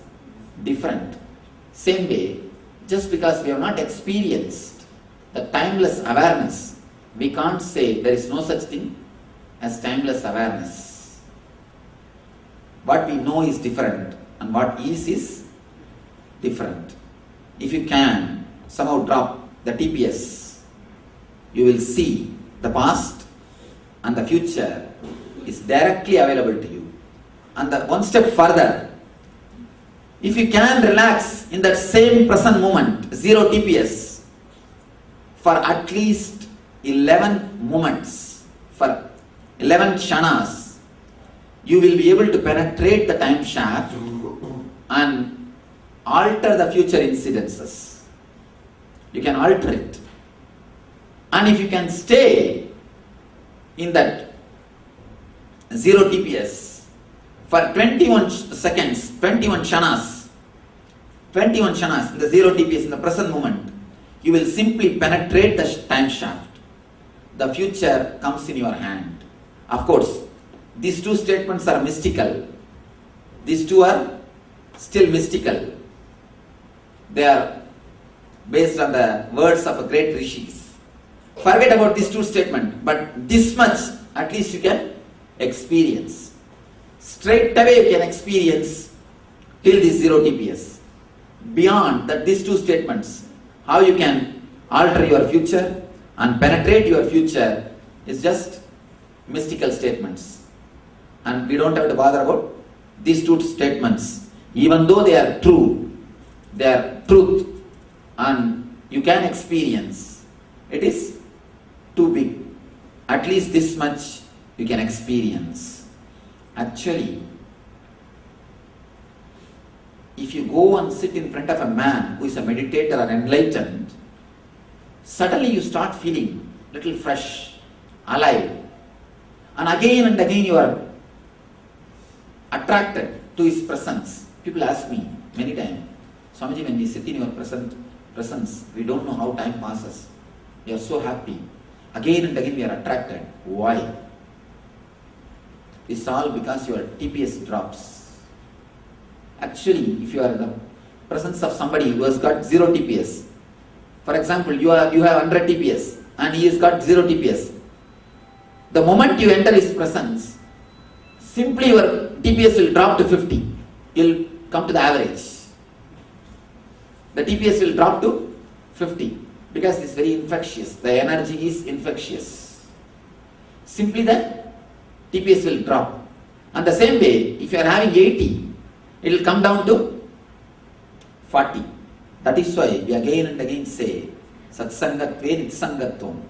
different. Same way, just because we have not experienced the timeless awareness, we can't say there is no such thing as timeless awareness. What we know is different and what is different. If you can somehow drop the TPS, you will see the past and the future is directly available to you. And one step further, if you can relax in that same present moment, zero TPS, for at least 11 moments, for 11 kshanas, you will be able to penetrate the time shaft and alter the future incidences. You can alter it. And if you can stay in that zero TPS for 21 seconds, 21 kshanas, in the zero TPS, in the present moment, you will simply penetrate the time shaft. The future comes in your hand. Of course, these two statements are mystical. These two are still mystical. They are based on the words of a great rishis. Forget about these two statements, but this much at least you can experience. Straight away you can experience till this zero TPS. Beyond that, these two statements, how you can alter your future and penetrate your future is just mystical statements. And we don't have to bother about these two statements. Even though they are true, they are truth and you can experience, it is too big. At least this much you can experience. Actually, if you go and sit in front of a man who is a meditator or enlightened, suddenly you start feeling little fresh, alive. And again you are attracted to his presence. People ask me many times, Swamiji, when we sit in your presence, we don't know how time passes. We are so happy. again and again we are attracted. Why? It's all because your TPS drops. Actually, if you are in the presence of somebody who has got 0 TPS, for example, you have 100 TPS and he has got 0 TPS. The moment you enter his presence, simply your TPS will drop to 50. You'll come to the average. The TPS will drop to 50 because it's very infectious. The energy is infectious. Simply the TPS will drop. And the same way, if you are having 80, it will come down to 40. That is why we again and again say, Satsangatve Nitsangatvam,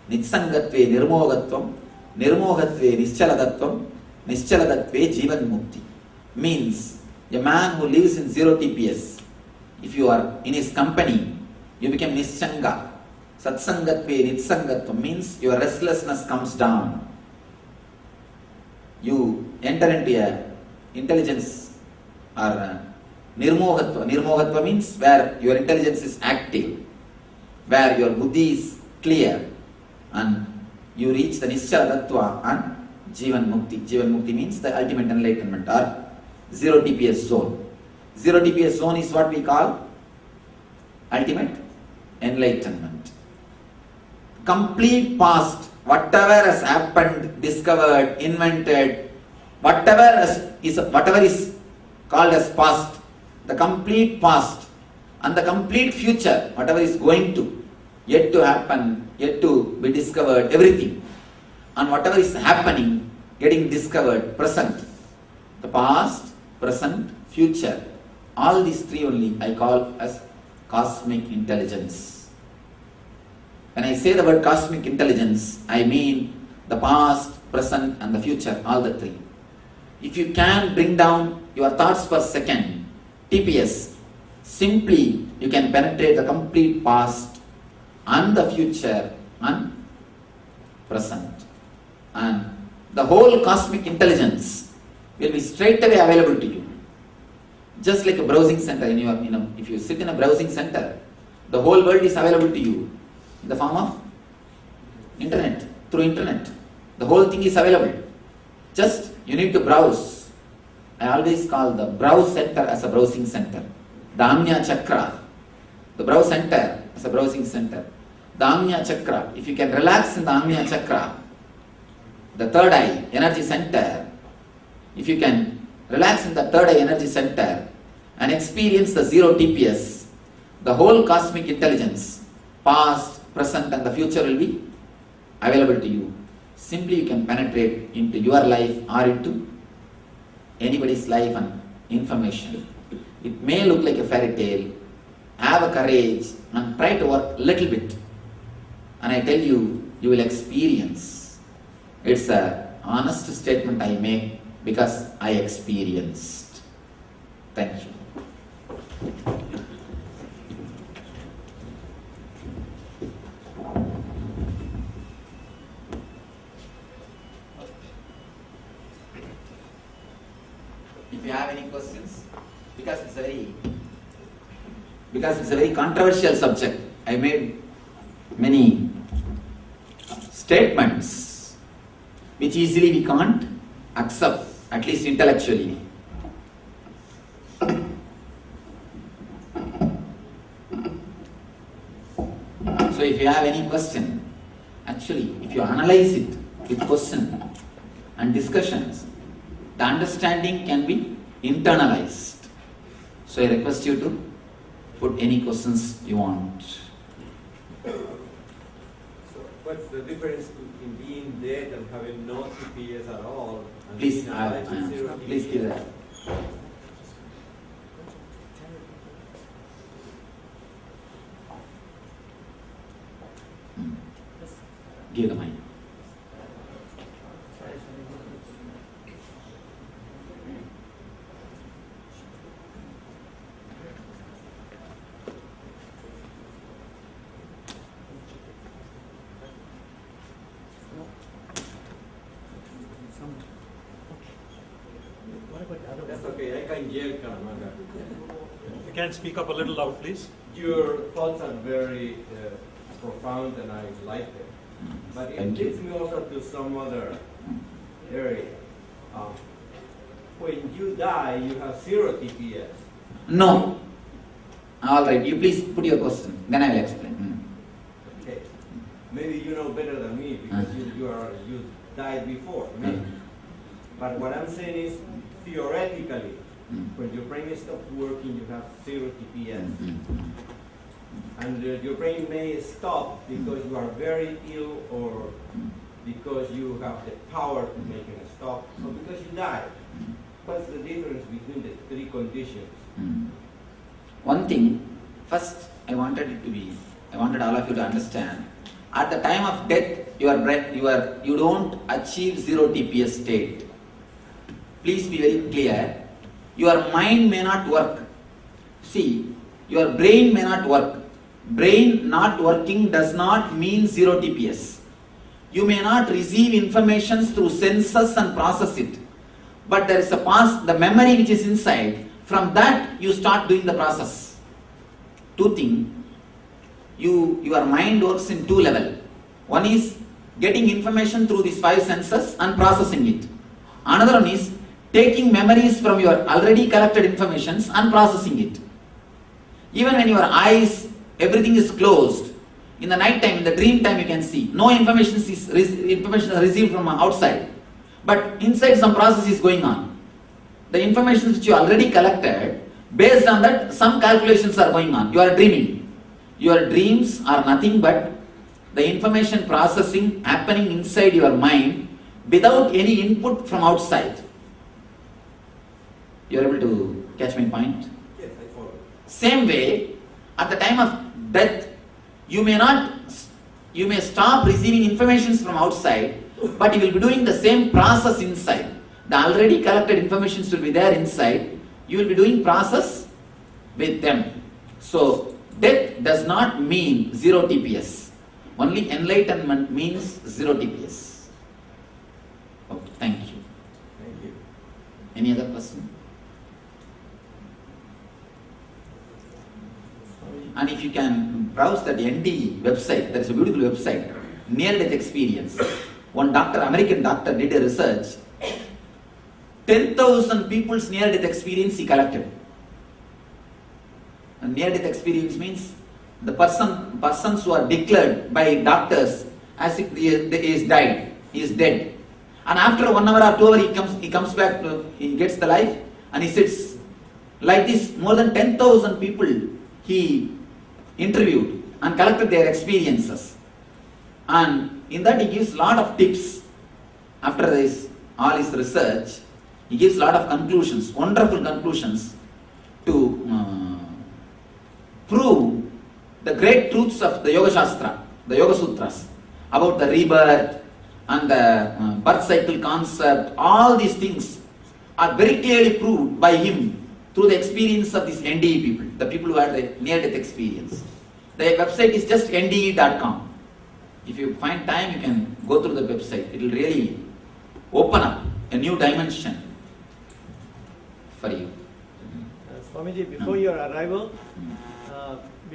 Nitsangatve Nirmogatvam, Nirmogatve Nischaladatvam, Nischaladatve Jivan Mukti. Means, a man who lives in 0 TPS, if you are in his company, you become Nischanga. Satsangatve Nitsangatvam means your restlessness comes down. You enter into a intelligence or Nirmogatva. Nirmogatva means where your intelligence is active, where your buddhi is clear, and you reach the Nischaladatva and Jivan Mukti. Jivan Mukti means the ultimate enlightenment or 0 TPS zone. 0 TPS zone is what we call ultimate enlightenment. Complete past, whatever has happened, discovered, invented, whatever is called as past, the complete past and the complete future, whatever is going to, yet to happen, yet to be discovered, everything, and whatever is happening, getting discovered, present, the past, present, future, all these three only I call as cosmic intelligence. When I say the word cosmic intelligence, I mean the past, present and the future, all the three. If you can bring down your thoughts per second, TPS, simply you can penetrate the complete past and the future and present. And the whole cosmic intelligence will be straight away available to you. Just like a browsing center, if you sit in a browsing center, the whole world is available to you in the form of internet, through internet. The whole thing is available. Just you need to browse. I always call the browse center as a browsing center. The Amnya Chakra, the browse center as a browsing center. The Amnya Chakra, if you can relax in the Amnya Chakra, the third eye energy center, if you can relax in the third eye energy center and experience the 0 TPS, the whole cosmic intelligence, past, present and the future will be available to you. Simply you can penetrate into your life or into anybody's life and information. It may look like a fairy tale. Have a courage and try to work a little bit. And I tell you, you will experience. It's an honest statement I make because I experienced. Thank you. If you have any questions, because it's a very controversial subject, I made many statements which easily we can't accept, at least intellectually. So if you have any question, actually if you analyze it with question and discussions, the understanding can be internalized. So I request you to put any questions you want. So what's the difference in being dead and having no TPS at all? And Please, being alive with zero please give TPS? that. Give the mic. That's okay, I can hear Karamanga. You can speak up a little loud, please. Your thoughts are very profound and I like them. But it Thank you. leads me also to some other area. When you die, you have 0 TPS. No. All right, you please put your question, then I will explain. Okay. Maybe you know better than me because you died before me. But what I'm saying is, theoretically, when your brain stops working, you have 0 TPS. And your brain may stop because you are very ill, or because you have the power to make it stop, or because you die. What's the difference between the 3 conditions? One thing, first I wanted all of you to understand, at the time of death, you don't achieve 0 TPS state. Please be very clear. Your mind may not work. See, your brain may not work. Brain not working does not mean 0 TPS. You may not receive information through senses and process it. But there is the memory which is inside. From that you start doing the process. 2 things. Your mind works in 2 levels. One is getting information through these 5 senses and processing it. Another one is taking memories from your already collected informations and processing it. Even when your eyes, everything is closed, in the night time, in the dream time you can see. No information is received from outside. But inside some process is going on. The information which you already collected, based on that some calculations are going on. You are dreaming. Your dreams are nothing but the information processing happening inside your mind without any input from outside. You are able to catch my point? Yes, I follow. Same way, at the time of death, you may stop receiving information from outside, but you will be doing the same process inside. The already collected information will be there inside. You will be doing process with them. So, death does not mean 0 TPS. Only enlightenment means 0 TPS. Okay, thank you. Thank you. Any other question? And if you can browse that ND website, that is a beautiful website, near-death experience. One American doctor did a research. 10,000 people's near-death experience he collected. And near-death experience means the persons who are declared by doctors as if he is died, he is dead. And after 1 hour or 2 hours he comes back, he gets the life and he sits. Like this, more than 10,000 people he interviewed and collected their experiences. And in that he gives lot of tips. After this, all his research, he gives lot of conclusions, wonderful conclusions to prove the great truths of the Yoga Shastra, the Yoga Sutras, about the rebirth and the birth cycle concept. All these things are very clearly proved by him through the experience of these NDE people, the people who had the near-death experience. The website is just nde.com. If you find time, you can go through the website. It will really open up a new dimension for you. Swamiji, before your arrival,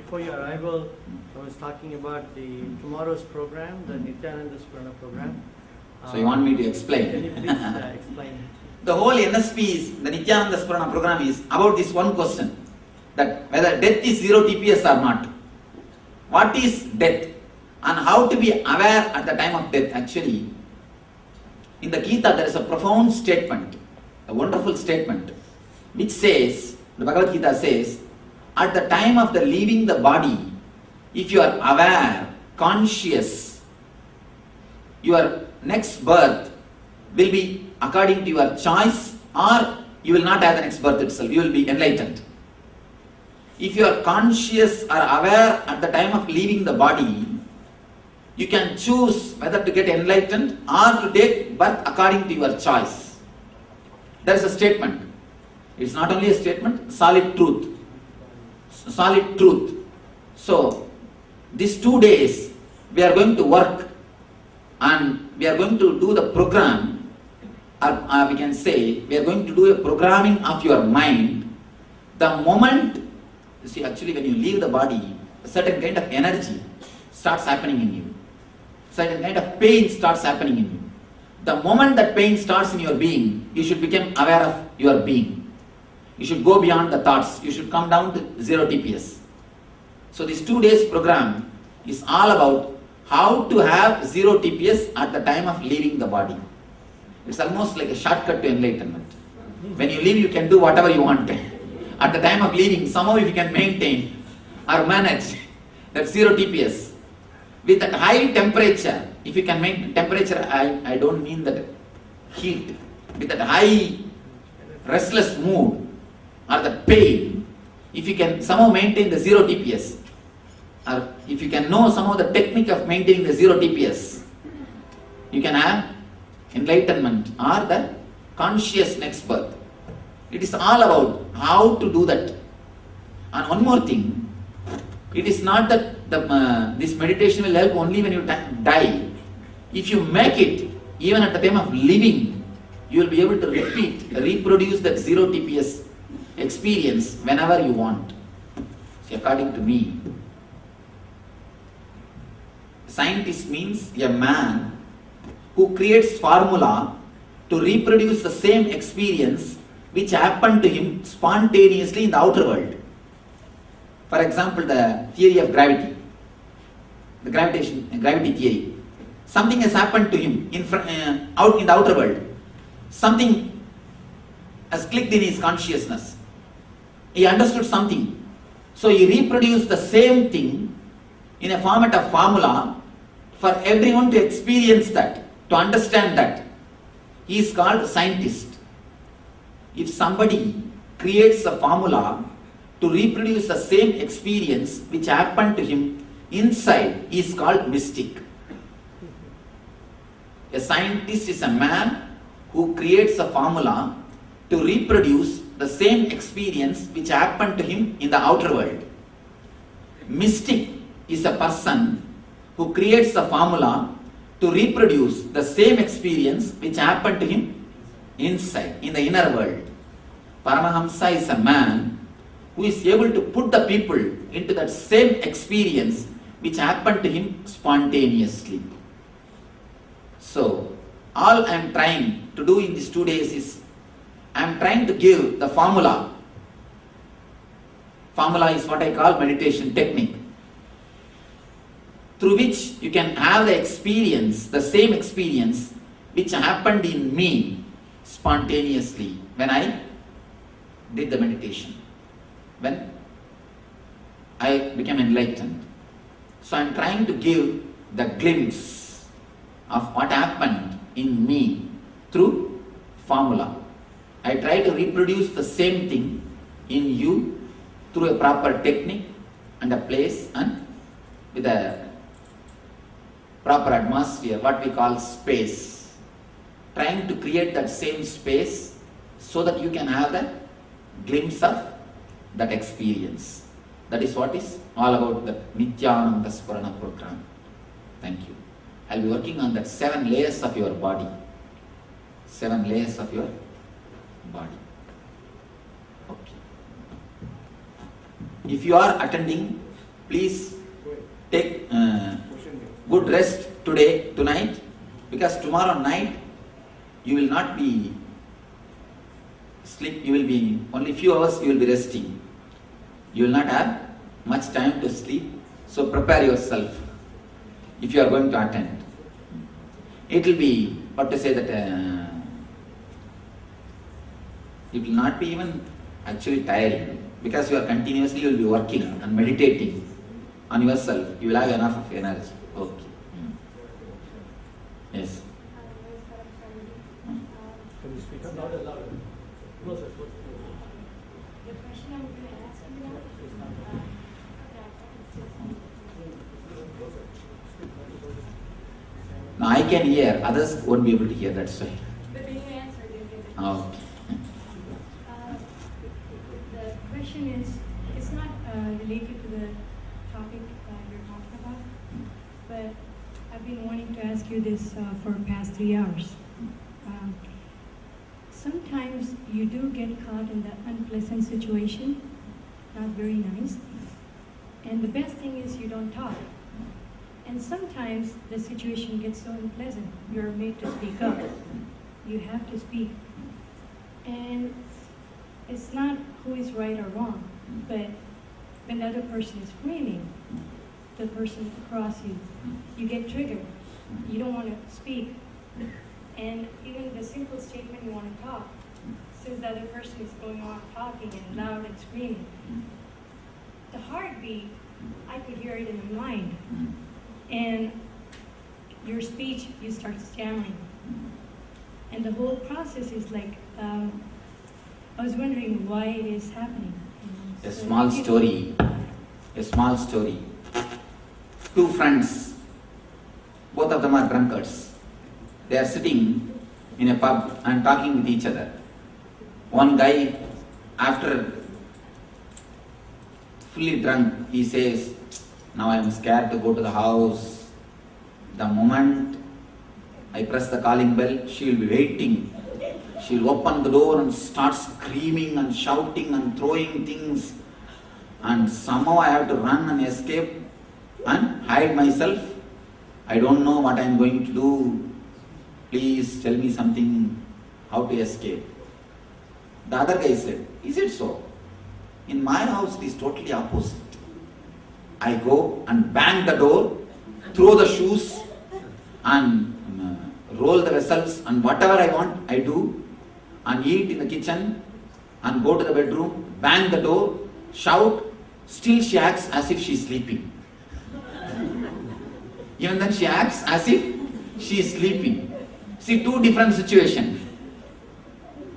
I was talking about the tomorrow's program, the Nithyananda Spurana program. So you want me to explain? Can you please explain? The whole NSP is, the Nithyananda Spurana program is about this one question, that whether death is 0 TPS or not. What is death? And how to be aware at the time of death. Actually, in the Gita there is a profound statement, a wonderful statement, which says, the Bhagavad Gita says, at the time of the leaving the body, if you are aware, conscious, your next birth will be according to your choice, or you will not have the next birth itself, you will be enlightened. If you are conscious or aware at the time of leaving the body, you can choose whether to get enlightened or to take birth according to your choice. There is a statement. It's not only a statement, solid truth. Solid truth. So, these 2 days we are going to work and we are going to do the program, or we can say we are going to do a programming of your mind. The moment, you see, actually when you leave the body, a certain kind of energy starts happening in you. certain kind of pain starts happening in you. The moment that pain starts in your being, you should become aware of your being. You should go beyond the thoughts. You should come down to 0 TPS. So this 2 days program is all about how to have 0 TPS at the time of leaving the body. It's almost like a shortcut to enlightenment. When you leave, you can do whatever you want. At the time of leaving, somehow if you can maintain or manage that 0 TPS with that high temperature, if you can maintain temperature, I don't mean that heat, with that high restless mood or that pain, if you can somehow maintain the 0 TPS, or if you can know somehow the technique of maintaining the 0 TPS, you can have enlightenment or the conscious next birth. It is all about how to do that. And one more thing, it is not that this meditation will help only when you die. If you make it, even at the time of living, you will be able to reproduce that 0 TPS experience whenever you want. So according to me, scientist means a man who creates formula to reproduce the same experience which happened to him spontaneously in the outer world. For example, the theory of gravity, the gravity theory. Something has happened to him out in the outer world. Something has clicked in his consciousness. He understood something. So he reproduced the same thing in a format of formula for everyone to experience that, to understand that. He is called a scientist. If somebody creates a formula to reproduce the same experience which happened to him inside, he is called mystic. A scientist is a man who creates a formula to reproduce the same experience which happened to him in the outer world. Mystic is a person who creates a formula to reproduce the same experience which happened to him inside, in the inner world. Paramahamsa is a man who is able to put the people into that same experience which happened to him spontaneously. So, all I am trying to do in these 2 days is, I am trying to give the formula. Formula is what I call meditation technique, through which you can have the experience, the same experience which happened in me spontaneously when I did the meditation, when I became enlightened. So I am trying to give the glimpse of what happened in me through formula. I try to reproduce the same thing in you through a proper technique and a place and with a proper atmosphere, what we call space. Trying to create that same space so that you can have the glimpse of that experience. That is what is all about the Nithyananda Spurana program. Thank you. I'll be working on that 7 layers of your body. 7 layers of your body. Okay. If you are attending, please take good rest today, tonight, because tomorrow night you will not be sleep, you will be only few hours you will be resting. You will not have much time to sleep, so prepare yourself if you are going to attend. It will be, what to say that, it will not be even actually tiring, because you are continuously, you will be working and meditating on yourself. You will have enough of energy. Okay. Yes. Can you speak up louder? Closer. The question I'm going to ask you now, Now I can hear, others won't be able to hear, that's why. but then you answered it. Okay. The question is, it's not related to the topic you're talking about, but I've been wanting to ask you this for the past 3 hours. Sometimes you do get caught in that unpleasant situation, not very nice, and the best thing is you don't talk. And sometimes the situation gets so unpleasant. You're made to speak up. You have to speak. And it's not who is right or wrong, but when the other person is screaming, the person across you, you get triggered. You don't want to speak. And even the simple statement you want to talk, since the other person is going on talking and loud and screaming, the heartbeat, I could hear it in the mind. And your speech, you start stammering. And the whole process is like, I was wondering why it is happening. A small story. Two friends, both of them are drunkards. They are sitting in a pub and talking with each other. One guy, after fully drunk, he says, "Now I am scared to go to the house. The moment I press the calling bell, she will be waiting. She will open the door and start screaming and shouting and throwing things. And somehow I have to run and escape and hide myself. I don't know what I am going to do. Please tell me something, how to escape." The other guy said, "Is it so? In my house it is totally opposite. I go and bang the door, throw the shoes and roll the vessels and whatever I want I do, and eat in the kitchen and go to the bedroom, bang the door, shout, still she acts as if she is sleeping. Even then she acts as if she is sleeping." See, two different situations.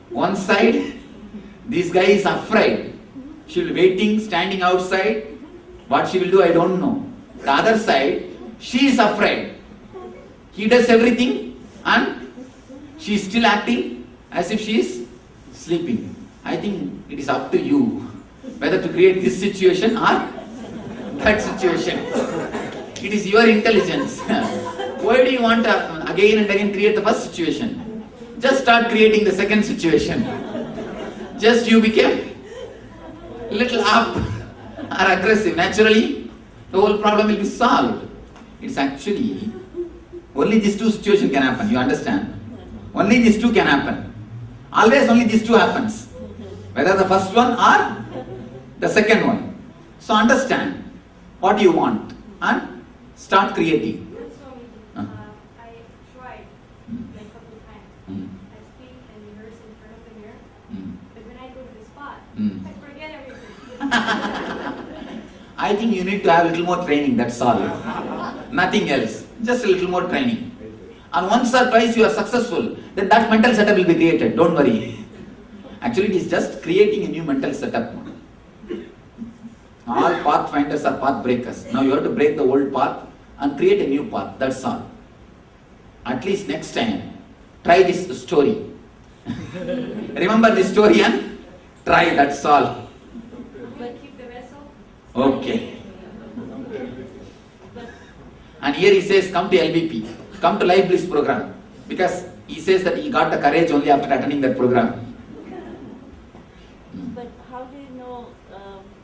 One side, this guy is afraid. She will be waiting, standing outside. What she will do, I don't know. The other side, she is afraid. He does everything and she is still acting as if she is sleeping. I think it is up to you whether to create this situation or that situation. It is your intelligence. Why do you want to again and again create the first situation? Just start creating the second situation. Just you became little up or aggressive. Naturally, the whole problem will be solved. It's actually only these two situations can happen. You understand? Only these two can happen. Always only these two happens. Whether the first one or the second one. So understand what you want and start creating. Swami, I tried like a couple of times. I speak and rehearse in front of the mirror, but when I go to the spot, I forget everything. I think you need to have a little more training, that's all. Nothing else. Just a little more training. And once or twice you are successful, then that mental setup will be created. Don't worry. Actually, it is just creating a new mental setup. All pathfinders are path breakers. Now you have to break the old path and create a new path. That's all. At least next time, try this story. Remember this story and try, that's all. But keep the vessel. Okay. And here he says, come to LBP, come to Life Bliss program. Because he says that he got the courage only after attending that program. But how do you know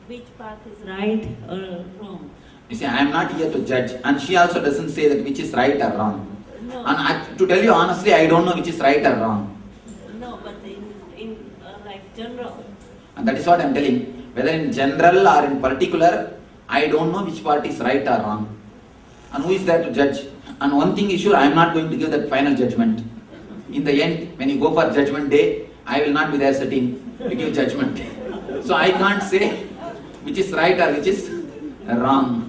which path is right or wrong? You see, I am not here to judge. And she also doesn't say that which is right or wrong. No. And to tell you honestly, I don't know which is right or wrong. No, but in like general. And that is what I am telling. Whether in general or in particular, I don't know which part is right or wrong. And who is there to judge? And one thing is sure, I am not going to give that final judgment. In the end, when you go for judgment day, I will not be there sitting to give judgment. So I can't say which is right or which is wrong.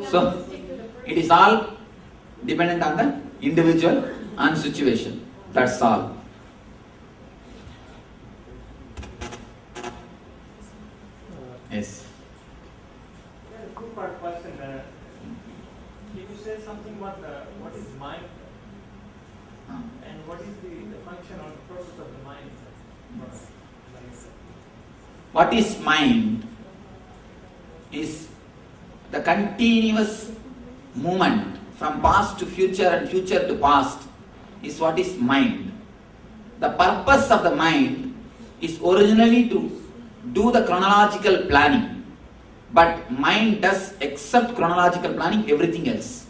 So it is all dependent on the individual and situation. That's all. Yes. A two-part question. Can you say something about what is mind and what is the function or the purpose of the mind? What is mind is the continuous movement from past to future and future to past is what is mind. The purpose of the mind is originally to do the chronological planning, but mind does except chronological planning everything else.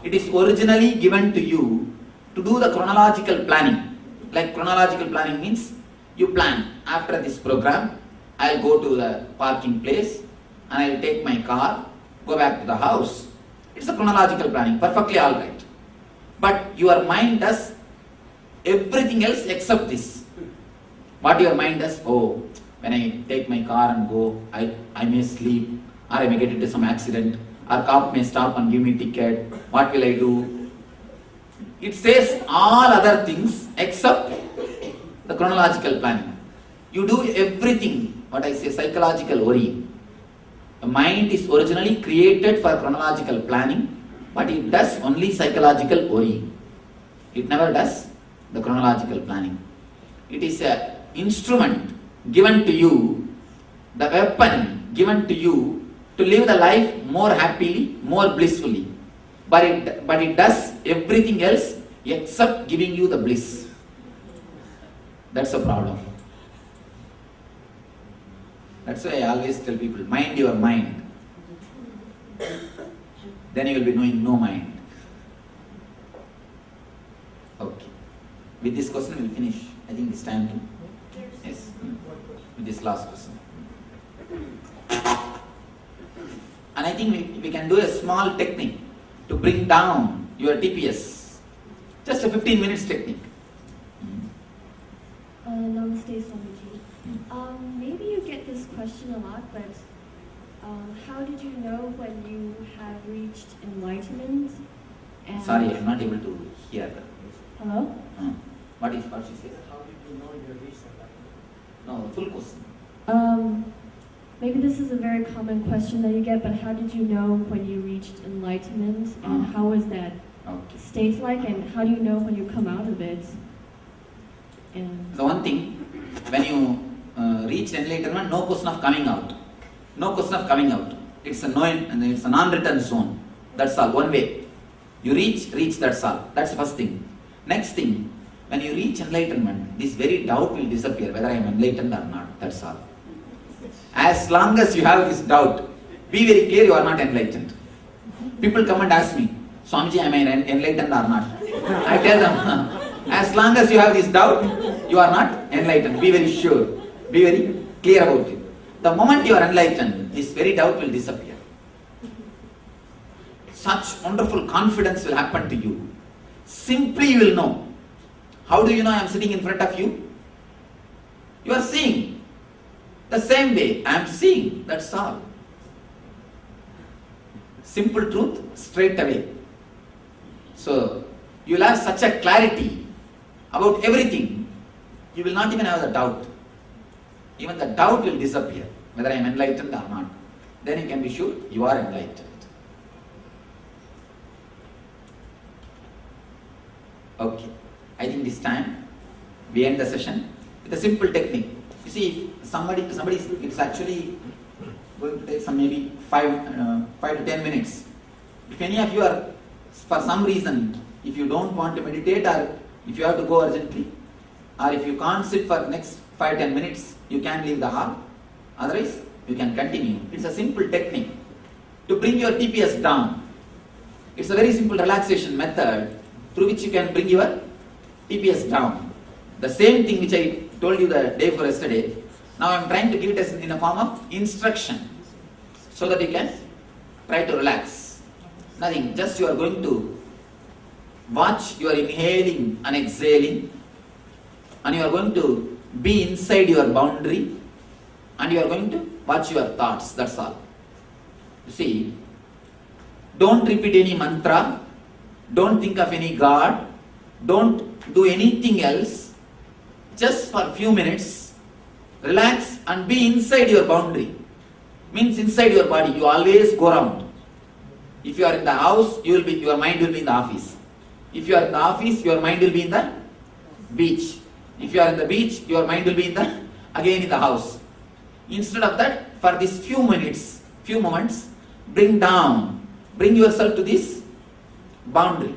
It is originally given to you to do the chronological planning. Like chronological planning means you plan, after this program, I'll go to the parking place and I'll take my car, go back to the house. It's a chronological planning, perfectly alright. But your mind does everything else except this. What your mind does? Oh, when I take my car and go, I may sleep, or I may get into some accident, or cop may stop and give me ticket. What will I do? It says all other things except the chronological planning. You do everything, what I say, psychological worrying. The mind is originally created for chronological planning, but it does only psychological worrying. It never does the chronological planning. It is an instrument given to you, the weapon given to you to live the life more happily, more blissfully. But it does everything else except giving you the bliss. That's a problem. That's why I always tell people, mind your mind. Then you will be knowing no mind. Okay. With this question we will finish. I think it's time to. Yes. With this last question. And I think we can do a small technique to bring down your TPS. Just a 15 minutes technique. Namaste, Swamiji. Maybe you get this question a lot, but how did you know when you have reached enlightenment? And Sorry, I am not able to hear. Hello? What she says? How did you know you reached enlightenment? No, full question. Maybe this is a very common question that you get, but how did you know when you reached enlightenment, and how was that state like, and how do you know when you come out of it? And The one thing, when you reach enlightenment, no question of coming out. No question of coming out. It's a non-return zone. That's all, one way. You reach, that's all. That's the first thing. Next thing, when you reach enlightenment, this very doubt will disappear, whether I am enlightened or not. That's all. As long as you have this doubt, be very clear you are not enlightened. People come and ask me, Swamiji, am I enlightened or not? I tell them, as long as you have this doubt, you are not enlightened. Be very sure. Be very clear about it. The moment you are enlightened, this very doubt will disappear. Such wonderful confidence will happen to you. Simply you will know. How do you know I am sitting in front of you? You are seeing. The same way I am seeing. That's all. Simple truth, straight away. So, you will have such a clarity about everything. You will not even have the doubt. Even the doubt will disappear, whether I am enlightened or not. Then you can be sure you are enlightened. Okay. I think this time we end the session with a simple technique. You see, if somebody it's actually going to take some maybe 5 to 10 minutes. If any of you are, for some reason, if you don't want to meditate, or if you have to go urgently, or if you can't sit for next 5-10 minutes, you can leave the hall. Otherwise, you can continue. It's a simple technique to bring your TPS down. It's a very simple relaxation method through which you can bring your TPS down. The same thing which I told you the day before yesterday, now I am trying to give it in a form of instruction, so that you can try to relax. Nothing, just you are going to watch your inhaling and exhaling, and you are going to be inside your boundary, and you are going to watch your thoughts. That's all. You see, don't repeat any mantra, don't think of any God, don't do anything else. Just for a few minutes, relax and be inside your boundary. Means inside your body. You always go around. If you are in the house, your mind will be in the office. If you are in the office, your mind will be in the beach. If you are in the beach, your mind will be again in the house. Instead of that, for these few moments, bring yourself to this boundary.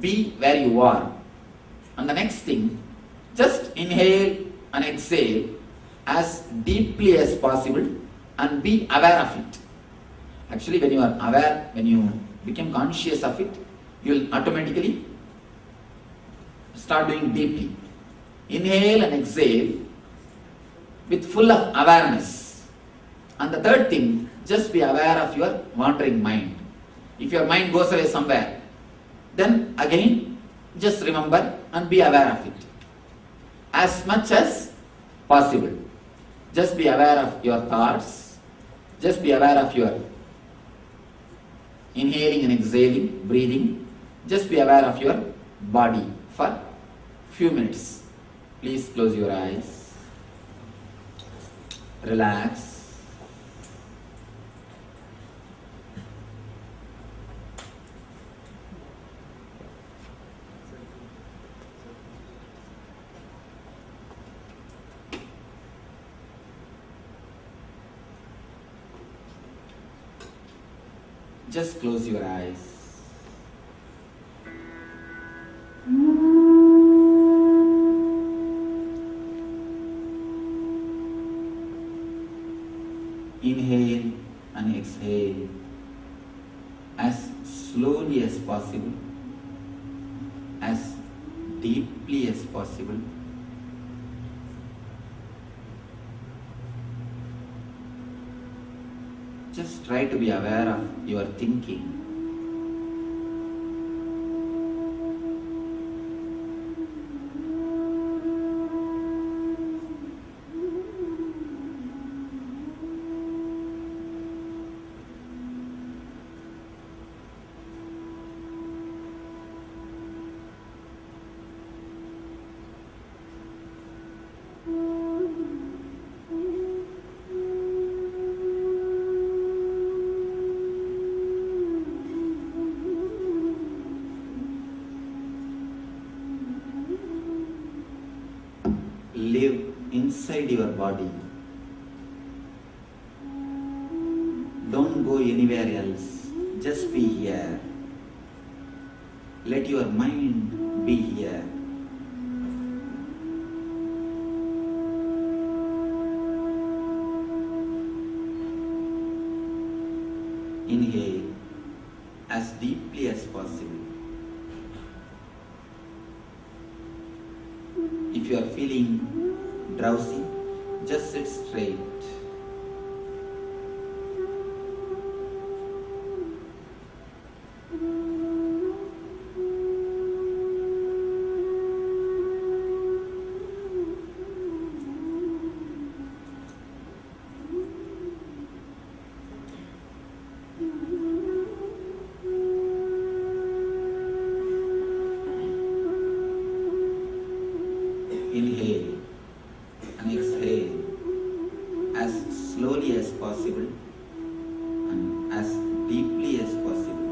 Be where you are. And the next thing, just inhale and exhale as deeply as possible and be aware of it. Actually, when you are aware, when you become conscious of it, you will automatically start doing deeply. Inhale and exhale with full of awareness. And the third thing, just be aware of your wandering mind. If your mind goes away somewhere, then again just remember and be aware of it. As much as possible. Just be aware of your thoughts. Just be aware of your inhaling and exhaling, breathing. Just be aware of your body for few minutes. Please close your eyes. Relax. Just close your eyes. Inhale and exhale as slowly as possible, as deeply as possible. Just try to be aware of your thinking. Live inside your body. Don't go anywhere else. Just be here. Let your mind be here. Inhale as deeply as possible. If you are feeling drowsy, just sit straight. Inhale and exhale as slowly as possible and as deeply as possible.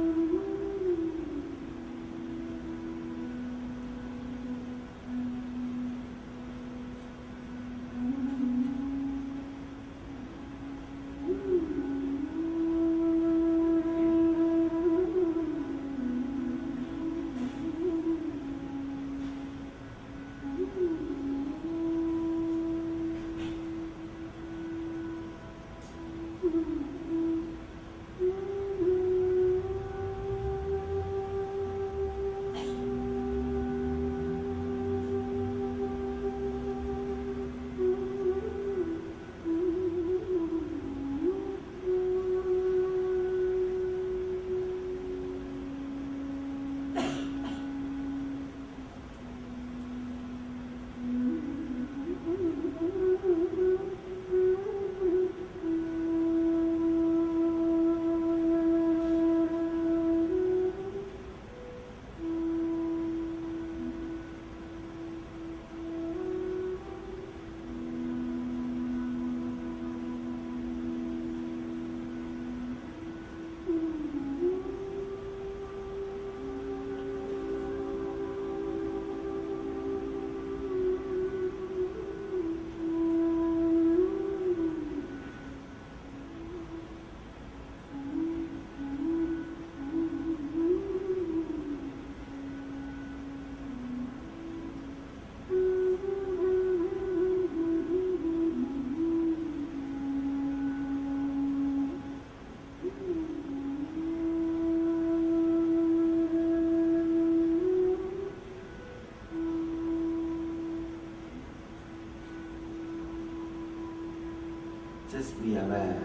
Just be aware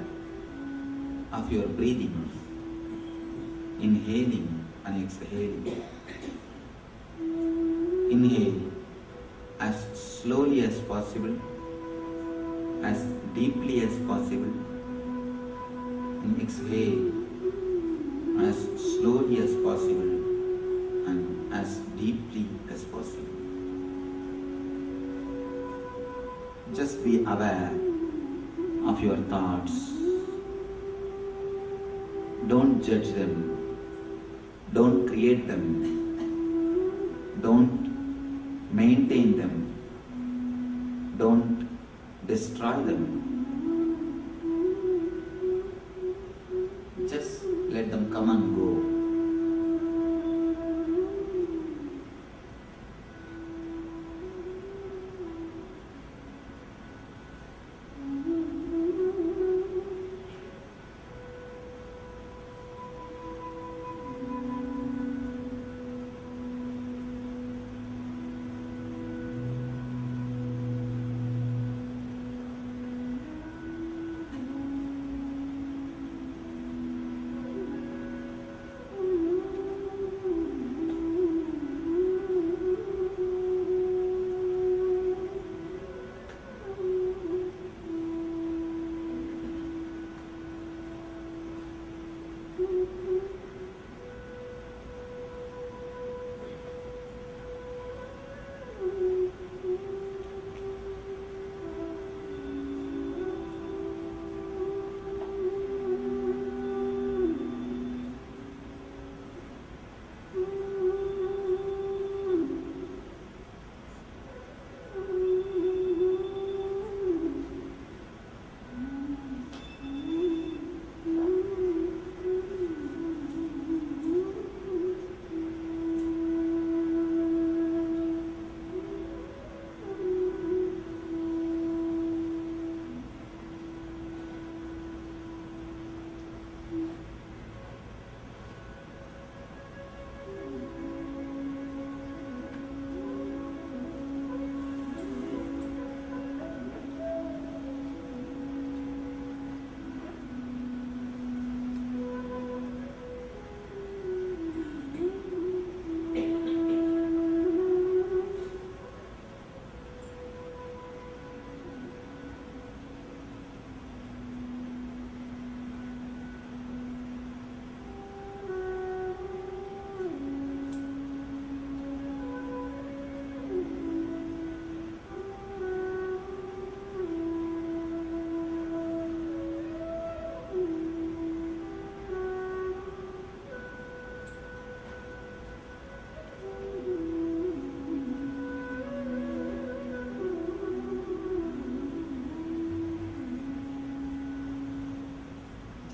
of your breathing, inhaling and exhaling. Inhale as slowly as possible, as deeply as possible, and exhale as slowly as possible and as deeply as possible. Just be aware of your thoughts. Don't judge them. Don't create them. Don't maintain them. Don't destroy them. Just let them come and go.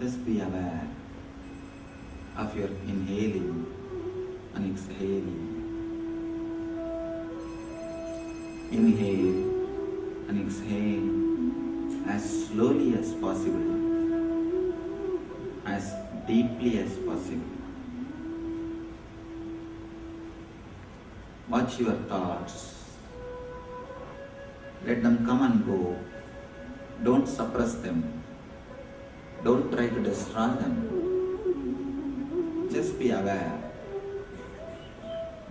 Just be aware of your inhaling and exhaling. Inhale and exhale as slowly as possible, as deeply as possible. Watch your thoughts. Let them come and go. Don't suppress them. Don't try to destroy them. Just be aware.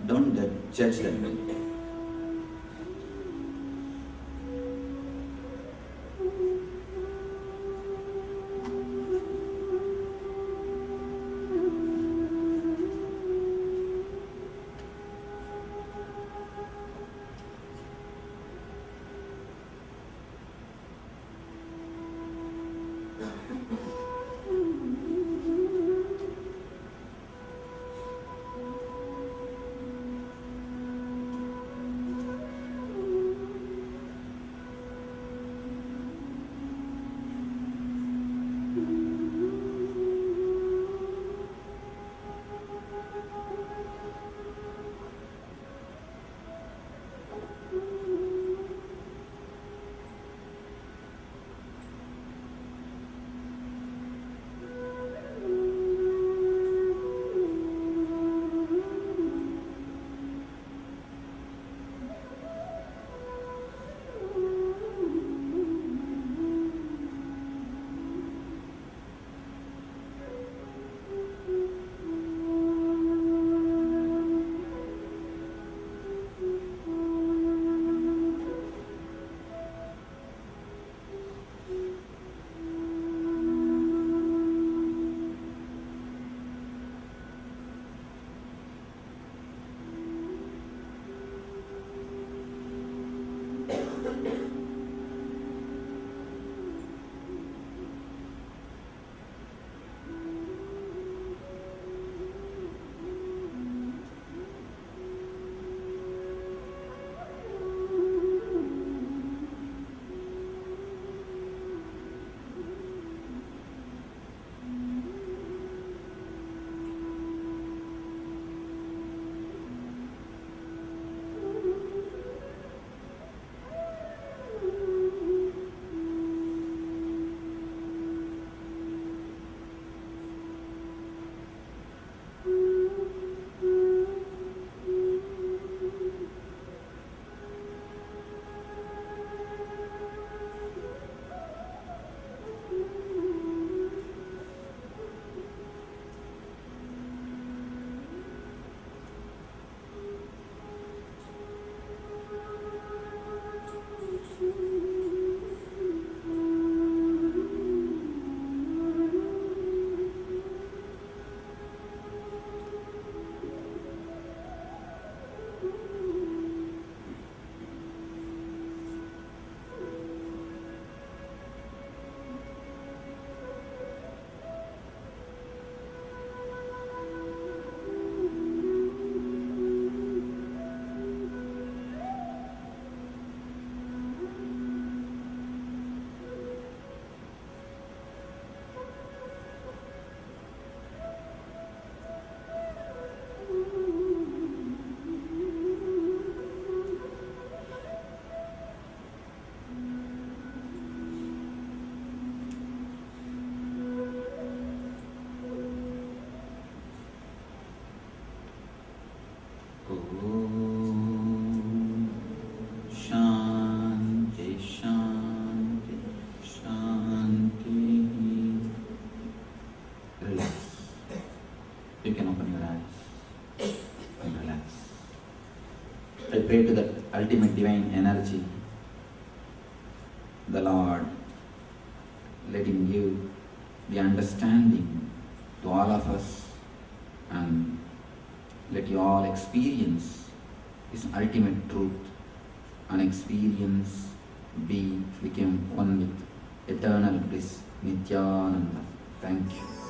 Don't judge them. pray to that ultimate divine energy, the Lord. Let Him give the understanding to all of us, and let you all experience His ultimate truth and experience become one with eternal bliss. Nithyananda. Thank you.